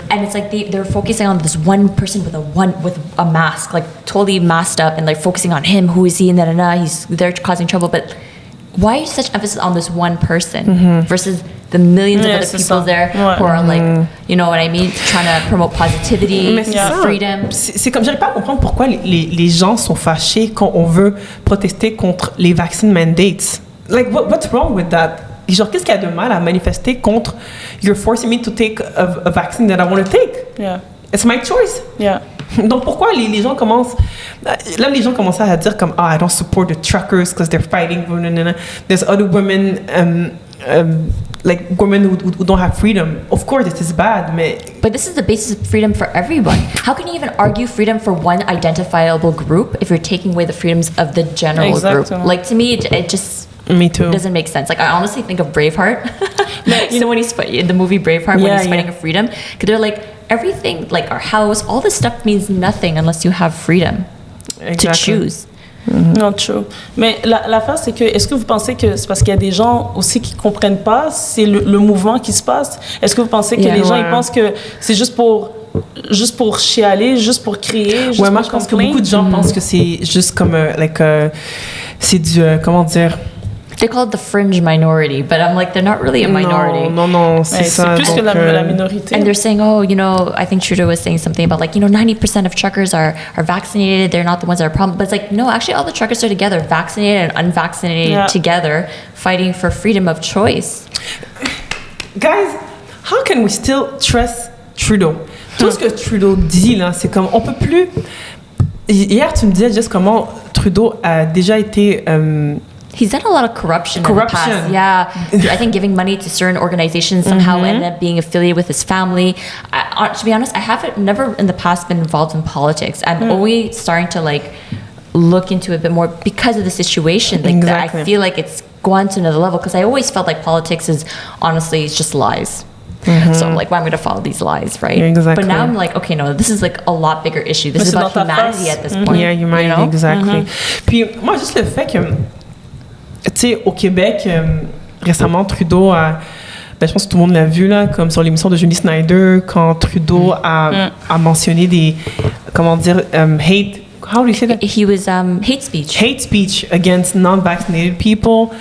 And it's like they're focusing on this one person with a mask, like totally masked up, and like focusing on him. Who is he? And he's there causing trouble. But why is such emphasis on this one person versus the millions of other c'est people ça. there who are like, you know what I mean, trying to promote positivity, Mais c'est ça. freedom. C'est comme, j'arrive pas à comprendre pourquoi les gens sont fâchés quand on veut protester contre les vaccine mandates. Like, what's wrong with that? Genre, qu'est-ce qu'il y a de mal à manifester contre you're forcing me to take a vaccine that I want to take? Yeah. It's my choice. Yeah. Donc pourquoi les gens commencent là les gens commencent à dire comme I don't support the truckers because they're fighting. There's other women like women who don't have freedom. Of course this is bad, but this is the basis of freedom for everyone. How can you even argue freedom for one identifiable group if you're taking away the freedoms of the general group? Like, to me, it just Me too. doesn't make sense. Like, I honestly think of Braveheart. You know, when he's in the movie Braveheart, when he's fighting for freedom, because they're like, everything, like our house, all this stuff means nothing unless you have freedom to choose. Non, true. Mais l'affaire, c'est que, est-ce que vous pensez que c'est parce qu'il y a des gens aussi qui comprennent pas, c'est le mouvement qui se passe? Est-ce que vous pensez que les gens, ils pensent que c'est juste pour chialer, juste pour crier, juste moi pour je pense que beaucoup de gens pensent que c'est juste comme c'est du comment dire. They call it the fringe minority, but I'm like, they're not really a minority. Non, c'est ça. C'est plus que la minorité. And they're saying, oh, you know, I think Trudeau was saying something about like, you know, 90% of truckers are vaccinated. They're not the ones that are problem. But it's like, no, actually all the truckers are together, vaccinated and unvaccinated together, fighting for freedom of choice. Guys, how can we still trust Trudeau? Tout ce que Trudeau dit là, c'est comme on peut plus. Hier, tu me disais juste comment Trudeau a déjà été. He's done a lot of corruption in the past. Yeah. I think giving money to certain organizations somehow ended up being affiliated with his family. To be honest, I haven't never in the past been involved in politics. I'm always starting to like look into it a bit more because of the situation. Like that I feel like it's gone to another level because I always felt like politics is honestly it's just lies. So I'm like, why am I going to follow these lies, right? Exactly. But now I'm like, okay, no, this is like a lot bigger issue. This is about humanity at this point. Yeah, humanity, you know? Exactly. Puis moi, juste le fait que tu sais, au Québec, récemment, Trudeau a... Ben, je pense que tout le monde l'a vu, là, comme sur l'émission de Julie Snyder, quand Trudeau a mentionné des... Comment dire? Hate... How do you say that? He was hate speech. Hate speech against non-vaccinated people.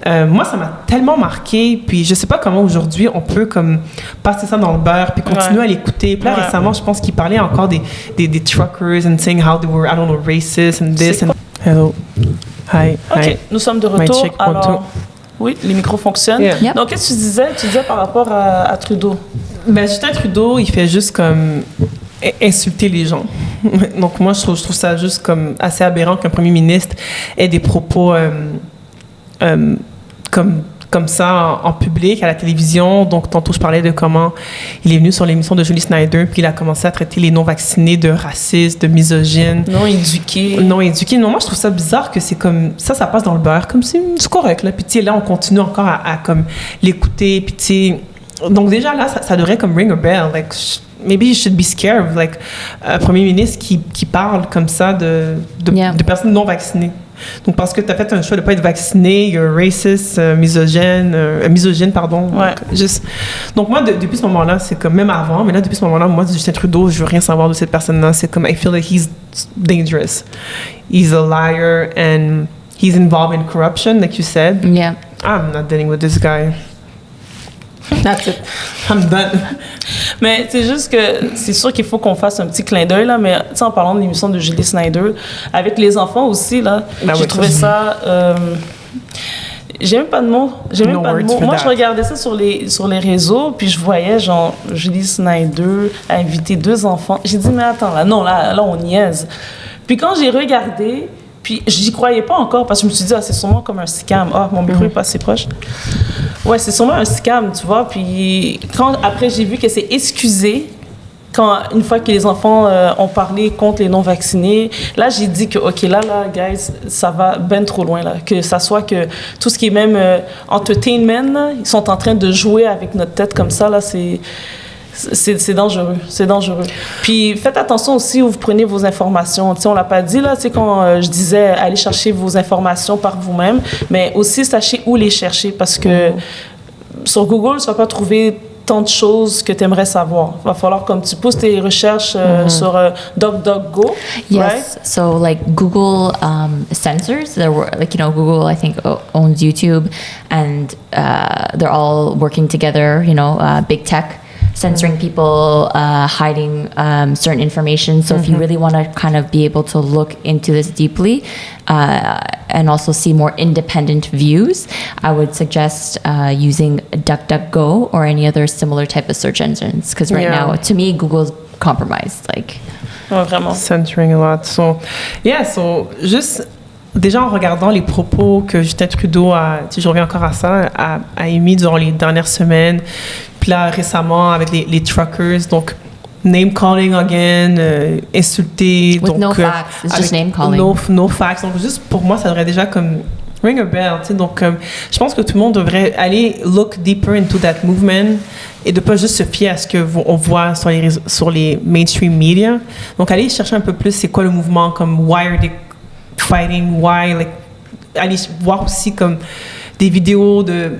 Moi, ça m'a tellement marqué. Puis je sais pas comment aujourd'hui on peut comme passer ça dans le beurre puis continuer à l'écouter. Puis là, récemment, je pense qu'il parlait encore des truckers and saying how they were, I don't know, racist and this and... Hello. Hi. OK, Hi. nous sommes de retour. Alors, oui, les micros fonctionnent. Yeah. Yep. Donc, qu'est-ce que tu disais? Tu disais par rapport à Trudeau. Ben, Justin Trudeau, il fait juste comme insulter les gens. Donc, moi, je trouve ça juste comme assez aberrant qu'un premier ministre ait des propos comme ça en public, à la télévision. Donc, tantôt, je parlais de comment il est venu sur l'émission de Julie Snyder, puis il a commencé à traiter les non-vaccinés de racistes, de misogynes. Non éduqués. Non éduqués. Non, moi, je trouve ça bizarre que c'est comme... Ça passe dans le beurre, comme c'est correct, là. Puis, tu sais, là, on continue encore à comme l'écouter, puis, tu sais... Donc, déjà, là, ça devrait comme ring a bell. Like, maybe you should be scared of, like, un premier ministre qui parle comme ça de personnes non vaccinées. Donc, parce que tu as fait un choix de ne pas être vacciné, you're racist, misogyne, pardon. Ouais. Donc, moi, depuis ce moment-là, c'est comme, même avant, mais là, depuis ce moment-là, moi, Justin Trudeau, je veux rien savoir de cette personne-là. C'est comme, I feel like he's dangerous. He's a liar and he's involved in corruption, like you said. Yeah. I'm not dealing with this guy. That's it. I'm done. Mais c'est juste que c'est sûr qu'il faut qu'on fasse un petit clin d'œil, là, mais en parlant de l'émission de Julie Snyder, avec les enfants aussi, là, j'ai trouvé ça... j'ai même pas de mots. Moi, je regardais ça sur les réseaux, puis je voyais, genre, Julie Snyder inviter 2 enfants. J'ai dit, mais attends, là, on niaise. Puis quand j'ai regardé... Puis, j'y croyais pas encore parce que je me suis dit, c'est sûrement comme un scam. Mon micro est pas assez proche. Ouais, c'est sûrement un scam, tu vois. Puis, après, j'ai vu que c'est excusé une fois que les enfants ont parlé contre les non-vaccinés. Là, j'ai dit que, OK, là, guys, ça va ben trop loin, là. Que ça soit que tout ce qui est même entertainment, là, ils sont en train de jouer avec notre tête comme ça, là, c'est dangereux, c'est dangereux. Puis faites attention aussi où vous prenez vos informations. Tu sais, on l'a pas dit là, tu sais, quand je disais allez chercher vos informations par vous-même, mais aussi sachez où les chercher parce que sur Google, tu vas pas trouver tant de choses que tu aimerais savoir. Il va falloir comme tu pousses tes recherches sur DuckDuckGo. Yes. Right? So like Google censors. There were like Google I think owns YouTube, and they're all working together. Big tech. Censoring people, hiding certain information. So if you really want to kind of be able to look into this deeply and also see more independent views, I would suggest using DuckDuckGo or any other similar type of search engines. Because right now, to me, Google's compromised. Like, vraiment. Censoring a lot. So juste... Déjà, en regardant les propos que Justin Trudeau je reviens encore à ça, a émis durant les dernières semaines, puis là, récemment, avec les truckers, donc, name calling again, insulter. With donc, no facts, it's just name calling. No facts. Donc, juste pour moi, ça devrait déjà comme ring a bell, tu sais. Donc, je pense que tout le monde devrait aller look deeper into that movement et de pas juste se fier à ce que on voit sur les mainstream media. Donc, aller chercher un peu plus c'est quoi le mouvement, comme why are they fighting, why, like, aller voir aussi comme des vidéos de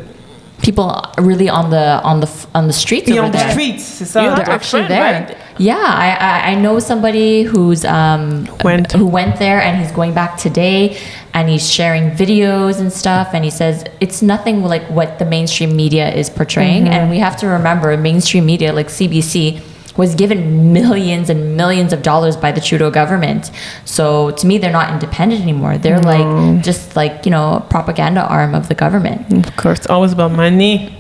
people really on the streets yeah, over on there. the streets, c'est ça. They're actually there. Right? Yeah, I know somebody who went there, and he's going back today, and he's sharing videos and stuff, and he says it's nothing like what the mainstream media is portraying. And we have to remember, mainstream media like CBC was given millions and millions of dollars by the Trudeau government. So to me, they're not independent anymore. They're like just like a propaganda arm of the government. Of course, it's always about money.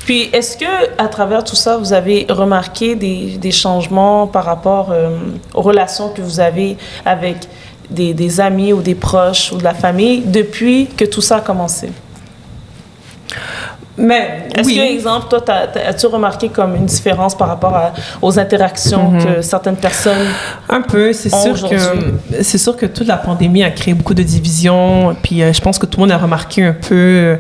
Puis, est-ce que à travers tout ça, vous avez remarqué des changements par rapport aux relations que vous avez avec des amis ou des proches ou de la famille depuis que tout ça a commencé? Mais est-ce que, exemple, toi, as-tu remarqué comme une différence par rapport aux interactions que certaines personnes un peu, c'est sûr que toute la pandémie a créé beaucoup de divisions. Puis je pense que tout le monde a remarqué un peu.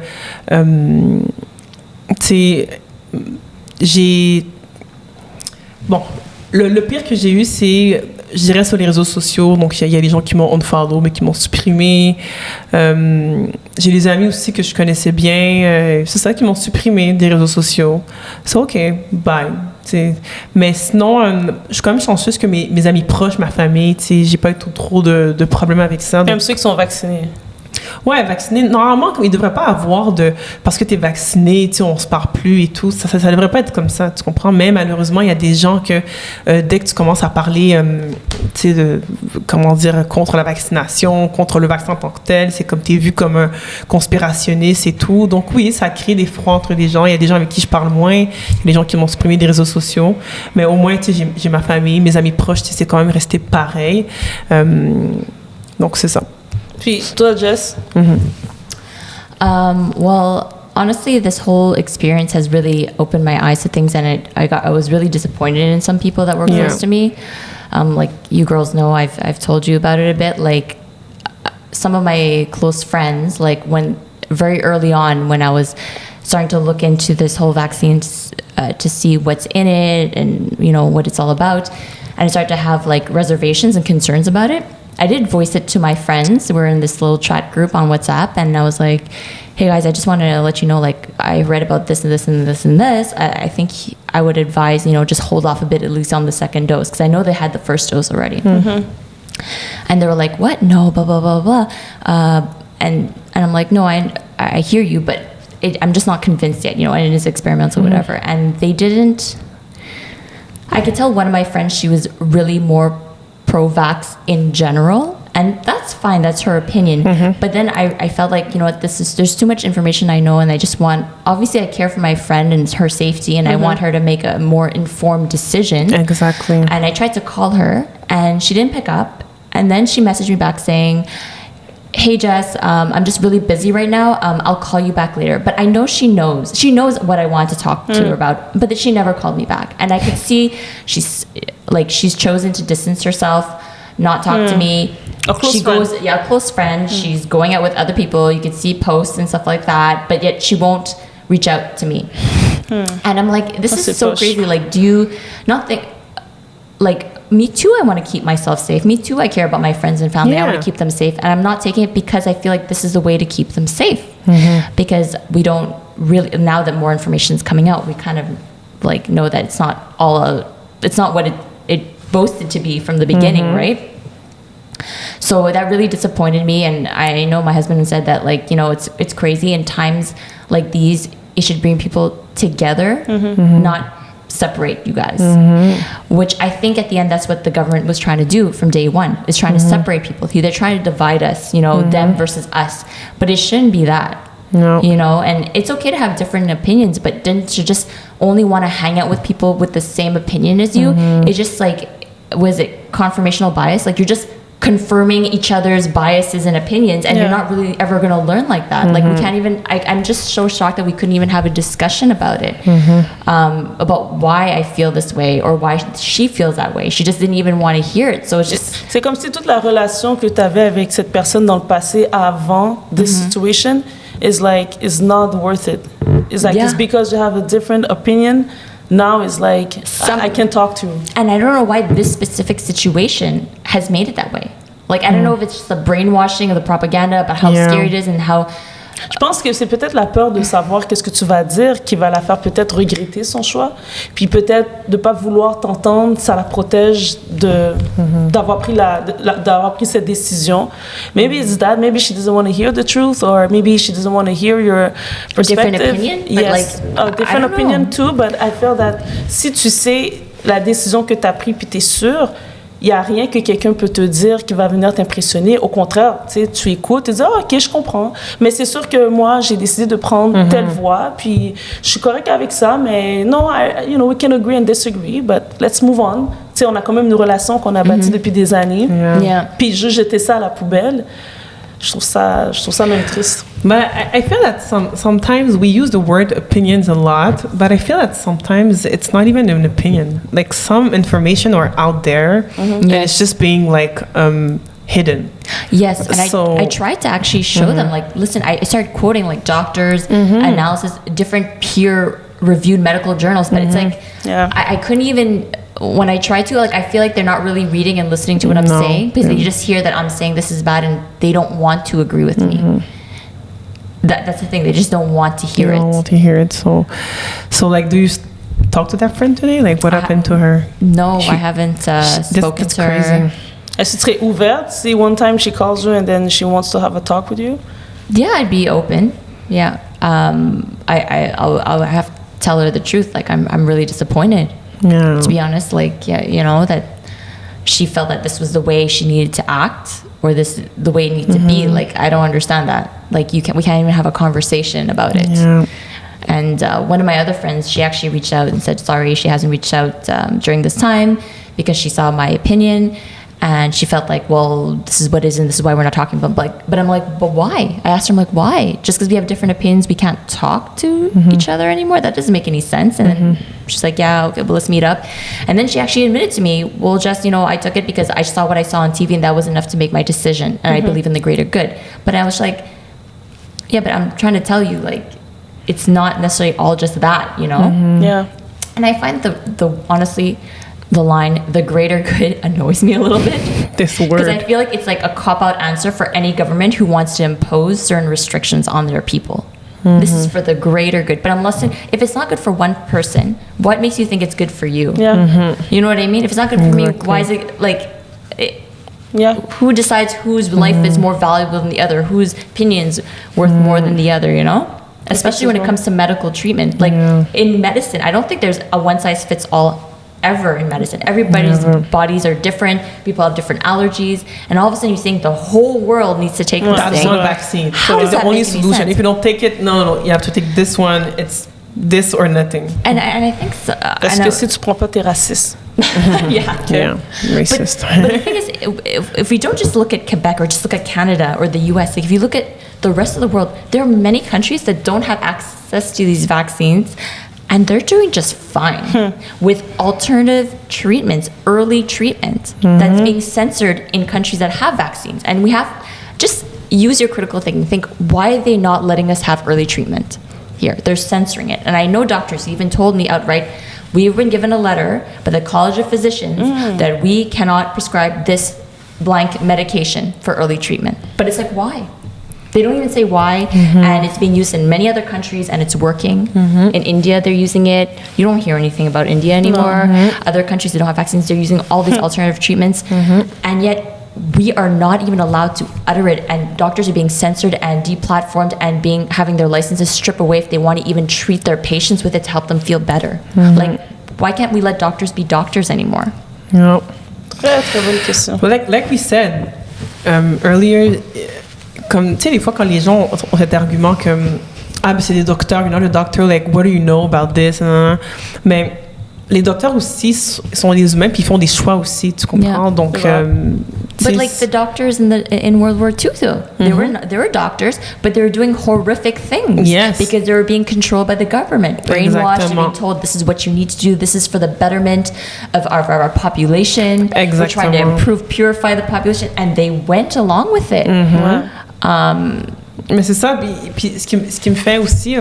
Le pire que j'ai eu, c'est, je dirais, sur les réseaux sociaux. Donc, il y a des gens qui m'ont unfollow, mais qui m'ont supprimé. J'ai des amis aussi que je connaissais bien. C'est ça, qui m'ont supprimé des réseaux sociaux. C'est OK, bye. Mais sinon, je suis quand même chanceuse que mes amis proches, ma famille, j'ai pas eu trop de problèmes avec ça. Même ceux qui sont vaccinés. Ouais, vacciné. Normalement, il ne devrait pas avoir parce que tu es vacciné, on se parle plus et tout. Ça ne devrait pas être comme ça, tu comprends? Mais malheureusement, il y a des gens que dès que tu commences à parler, contre la vaccination, contre le vaccin en tant que tel, c'est comme tu es vu comme un conspirationniste et tout. Donc oui, ça crée des froids entre des gens. Il y a des gens avec qui je parle moins. Il y a des gens qui m'ont supprimé des réseaux sociaux. Mais au moins, j'ai ma famille, mes amis proches, c'est quand même resté pareil. Donc c'est ça. Puis toi, Jess? Well, honestly, this whole experience has really opened my eyes to things, and I was really disappointed in some people that were close to me. Like you girls know, I've told you about it a bit. Like some of my close friends, like when very early on, when I was starting to look into this whole vaccine to see what's in it and what it's all about, and I started to have like reservations and concerns about it. I did voice it to my friends. We're in this little chat group on WhatsApp, and I was like, hey guys, I just wanted to let you know, like, I read about this and this and this and this. I think I would advise, just hold off a bit, at least on the second dose, because I know they had the first dose already. And they were like, what? No, blah, blah, blah, blah. And I'm like, no, I hear you, but I'm just not convinced yet, and it is experimental, whatever. And they didn't. I could tell one of my friends, she was really more pro-vax in general, and that's fine, that's her opinion. But then I felt like, there's too much information I know, and I just want, obviously I care for my friend and her safety, and I want her to make a more informed decision. Exactly. And I tried to call her, and she didn't pick up, and then she messaged me back saying, hey Jess, I'm just really busy right now, I'll call you back later. But I know she knows what I want to talk to her about, but that she never called me back. And I could see she's chosen to distance herself, not talk to me. A close friend. A close friend. She's going out with other people. You could see posts and stuff like that, but yet she won't reach out to me. And I'm like, this is so crazy. Like, do you not think, like, me too, I want to keep myself safe. Me too, I care about my friends and family. I want to keep them safe. And I'm not taking it because I feel like this is the way to keep them safe. Because we don't really, now that more information is coming out, we kind of like know that it's not what it boasted to be from the beginning, right? So that really disappointed me, and I know my husband said that, like, you know, it's crazy in times like these, it should bring people together, not separate you guys. Which I think at the end, that's what the government was trying to do from day one, is trying to separate people. They're trying to divide us, you know, them versus us. But it shouldn't be that. No. You know, and it's okay to have different opinions, but didn't you just only want to hang out with people with the same opinion as you? It's just like, was it confirmational bias? Like, you're just confirming each other's biases and opinions, and you're not really ever going to learn like that. Like, we can't even, I'm just so shocked that we couldn't even have a discussion about it, about why I feel this way or why she feels that way. She just didn't even want to hear it. So it's just... C'est comme si toute la relation que tu avais avec cette personne dans le passé avant this situation is not worth it. It's like, it's because you have a different opinion. Now it's like, I can talk to you. And I don't know why this specific situation has made it that way. Like, I don't know if it's just the brainwashing of the propaganda about how scary it is and how... Je pense que c'est peut-être la peur de savoir qu'est-ce que tu vas dire qui va la faire peut-être regretter son choix. Puis peut-être de pas vouloir t'entendre, ça la protège d'avoir pris cette décision. Maybe it's that. Maybe she doesn't want to hear the truth, or maybe she doesn't want to hear your perspective. Different opinion? Yes, a different opinion too. But I feel that si tu sais la décision que tu as prise puis tu es sûr, il n'y a rien que quelqu'un peut te dire qui va venir t'impressionner. Au contraire, tu écoutes, tu dis « OK, je comprends. » Mais c'est sûr que moi, j'ai décidé de prendre telle voie, puis je suis correcte avec ça, mais non, we can agree and disagree, but let's move on. Tu sais, on a quand même une relation qu'on a bâtie depuis des années. Puis juste jeter ça à la poubelle, je trouve ça même triste. But I feel that sometimes we use the word opinions a lot, but I feel that sometimes it's not even an opinion. Like, some information are out there, and it's just being like hidden. Yes, and so, I tried to actually show them, like, listen, I started quoting like doctors, analysis, different peer-reviewed medical journals, but it's like, I couldn't even... When I try to, like, I feel like they're not really reading and listening to what I'm saying, because they just hear that I'm saying this is bad and they don't want to agree with me. That's the thing. They just don't want to hear it. They don't want to hear it. So like, do you talk to that friend today? Like, what happened to her? No, I haven't spoken to her. Crazy. Est-ce que tu serais ouverte si one time she calls you and then she wants to have a talk with you? Yeah, I'd be open. Yeah. I'll have to tell her the truth. Like, I'm really disappointed. Yeah. To be honest, like, you know, that she felt that this was the way she needed to act, or the way it needed to be. Like, I don't understand that. Like, we can't even have a conversation about it. Yeah. And one of my other friends, she actually reached out and said sorry, she hasn't reached out during this time because she saw my opinion. And she felt like, well, this is what is, and this is why we're not talking. But I'm like, but why? I asked her, I'm like, why? Just because we have different opinions, we can't talk to each other anymore? That doesn't make any sense. And then she's like, yeah, okay, well, let's meet up. And then she actually admitted to me, well, just, you know, I took it because I saw what I saw on TV, and that was enough to make my decision. And I believe in the greater good. But I was like, yeah, but I'm trying to tell you, like, it's not necessarily all just that, you know? Yeah. And I find the honestly, the line, the greater good, annoys me a little bit. This word. Because I feel like it's like a cop-out answer for any government who wants to impose certain restrictions on their people. This is for the greater good. But if it's not good for one person, what makes you think it's good for you? Yeah. You know what I mean? If it's not good for me, why is it like... Who decides whose life is more valuable than the other? Whose opinion's worth more than the other, you know? Especially when it comes to medical treatment. Like, in medicine, I don't think there's a one-size-fits-all ever in medicine. Everybody's bodies are different. People have different allergies, and all of a sudden you think the whole world needs to take this That's thing. not a vaccine. How So it's does the that only make any solution. sense? If you don't take it, no, you have to take this one. It's this or nothing. And I think so. Parce que si tu prends pas, t'es raciste. Yeah, racist. But the thing is, if we don't just look at Quebec or just look at Canada or the US, like if you look at the rest of the world, there are many countries that don't have access to these vaccines, and they're doing just fine with alternative treatments, early treatment that's being censored in countries that have vaccines. And we have, just use your critical thinking. Think, why are they not letting us have early treatment here? They're censoring it. And I know doctors even told me outright, we've been given a letter by the College of Physicians that we cannot prescribe this blank medication for early treatment. But it's like, why? They don't even say why, and it's being used in many other countries, and it's working. In India, they're using it. You don't hear anything about India anymore. Other countries that don't have vaccines, they're using all these alternative treatments, and yet we are not even allowed to utter it, and doctors are being censored and deplatformed and having their licenses stripped away if they want to even treat their patients with it to help them feel better. Like, why can't we let doctors be doctors anymore? No. Très, très bonne question. Well, like we said earlier, comme, tu sais, des fois, quand les gens ont cet argument que, ben, c'est des docteurs, you're not a doctor, like, what do you know about this? Mais les docteurs aussi sont des humains, puis ils font des choix aussi, tu comprends? Donc, but like the doctors in World War II, though, they were doctors, but they were doing horrific things. Yes. Because they were being controlled by the government, brainwashed, and being told this is what you need to do. This is for the betterment of our population. Exactement. We're trying to improve, purify the population, and they went along with it. Mais c'est ça, puis ce qui me fait aussi...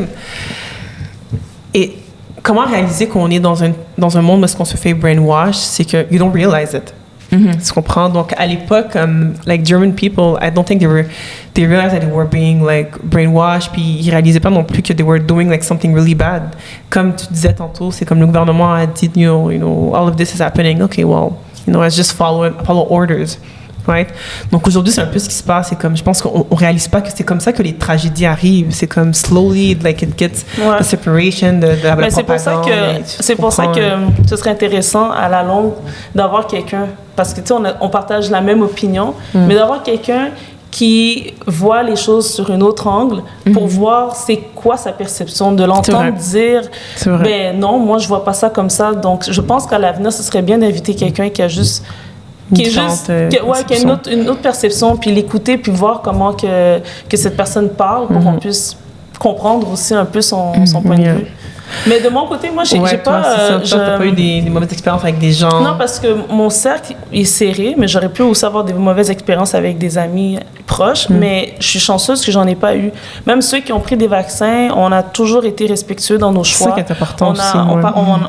et comment réaliser qu'on est dans un monde où est-ce qu'on se fait brainwash, c'est que you don't realize it. Tu comprends? Donc, à l'époque, like German people, I don't think they realized that they were being like brainwashed, puis ils réalisaient pas non plus que they were doing like something really bad. Comme tu disais tantôt, c'est comme le gouvernement a dit, you know, all of this is happening. Okay, well, let's just follow orders. Right? Donc aujourd'hui, c'est un peu ce qui se passe. C'est comme, je pense qu'on réalise pas que c'est comme ça que les tragédies arrivent. C'est comme slowly, like it gets the separation de la propagande. C'est pour ça que ce serait intéressant à la longue d'avoir quelqu'un, parce que tu sais, on partage la même opinion, mais d'avoir quelqu'un qui voit les choses sur un autre angle pour voir c'est quoi sa perception, de l'entendre dire ben non, moi je vois pas ça comme ça. Donc je pense qu'à l'avenir, ce serait bien d'inviter quelqu'un qui a une autre perception, puis l'écouter, puis voir comment que cette personne parle pour qu'on puisse comprendre aussi un peu son point de vue. Mais de mon côté, moi, j'ai pas... t'as pas eu des mauvaises expériences avec des gens? Non, parce que mon cercle est serré, mais j'aurais pu aussi avoir des mauvaises expériences avec des amis proches, mais je suis chanceuse que j'en ai pas eu. Même ceux qui ont pris des vaccins, on a toujours été respectueux dans nos choix. C'est ça qui est important aussi.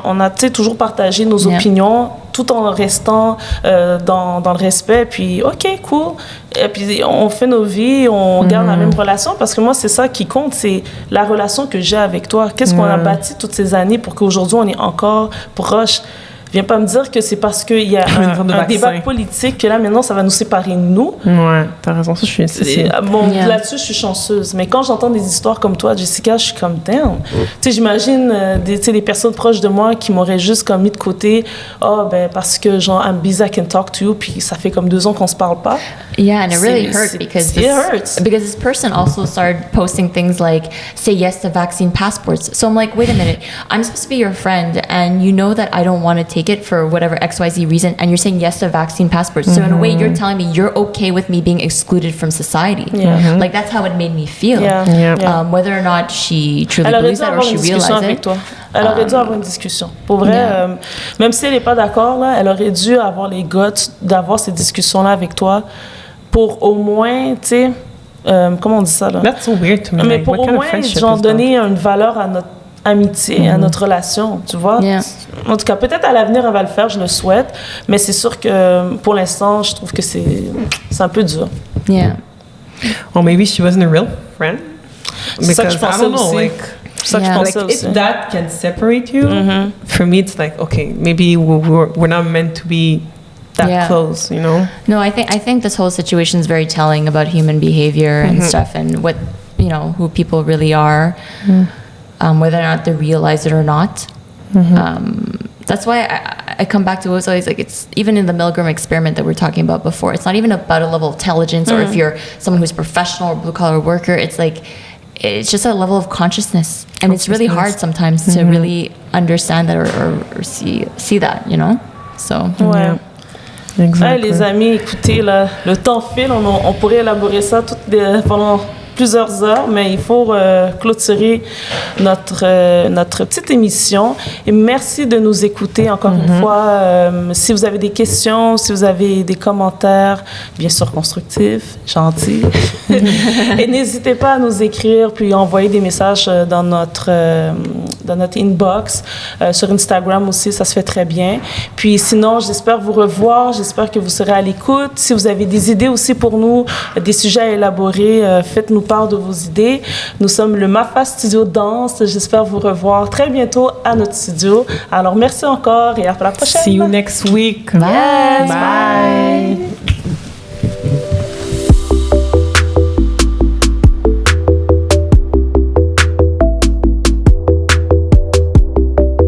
On a toujours partagé nos opinions, tout en restant dans le respect, puis OK, cool. Et puis on fait nos vies, on garde la même relation, parce que moi, c'est ça qui compte, c'est la relation que j'ai avec toi. Qu'est-ce qu'on a bâti toutes ces années pour qu'aujourd'hui, on est encore proches. Viens pas me dire que c'est parce qu'il y a un débat politique que là, maintenant, ça va nous séparer de nous. Ouais, t'as raison. Ça, là-dessus, je suis chanceuse. Mais quand j'entends des histoires comme toi, Jessica, je suis comme, damn. Tu sais, j'imagine des personnes proches de moi qui m'auraient juste comme mis de côté. Ben, parce que, genre, I'm busy, I can talk to you, puis ça fait comme 2 ans qu'on se parle pas. Yeah, and it really hurt because this person also started posting things like, say yes to vaccine passports. So I'm like, wait a minute, I'm supposed to be your friend, and you know that I don't want to take it for whatever XYZ reason, and you're saying yes to vaccine passports. So in a way, you're telling me you're okay with me being excluded from society. Like, that's how it made me feel. Whether or not she truly believes that or she realizes it. Elle aurait dû avoir une discussion. Pour vrai, même si elle n'est pas d'accord, là, elle aurait dû avoir les guts d'avoir ces discussions-là avec toi pour au moins, tu sais, comment on dit ça, là? That's so weird to me. Mais pour au moins, genre, donner une valeur à notre amitié, à notre relation, tu vois. En tout cas, peut-être à l'avenir, elle va le faire, je le souhaite, mais c'est sûr que pour l'instant, je trouve que c'est un peu dur. Or maybe she wasn't a real friend. C'est ça que je pensais aussi. If that can separate you, for me, it's like, okay, maybe we're not meant to be that close, you know? No, I think this whole situation is very telling about human behavior and stuff, and what, you know, who people really are. Whether or not they realize it or not. That's why I come back to it was always like, it's even in the Milgram experiment that we were talking about before, it's not even about a level of intelligence or if you're someone who's professional or blue collar worker. It's like, it's just a level of consciousness, and it's really hard sometimes to really understand that or see that, you know. So Exactly. Les amis, écoutez, là, le temps file, on pourrait élaborer ça pendant plusieurs heures, mais il faut clôturer notre petite émission. Et merci de nous écouter encore une fois. Si vous avez des questions, si vous avez des commentaires, bien sûr constructifs, gentils, et n'hésitez pas à nous écrire puis envoyer des messages dans notre inbox, sur Instagram aussi, ça se fait très bien. Puis sinon, j'espère vous revoir, j'espère que vous serez à l'écoute. Si vous avez des idées aussi pour nous, des sujets à élaborer, faites-nous part de vos idées. Nous sommes le MAFA Studio Danse. J'espère vous revoir très bientôt à notre studio. Alors, merci encore et à la prochaine. See you next week. Bye. Bye.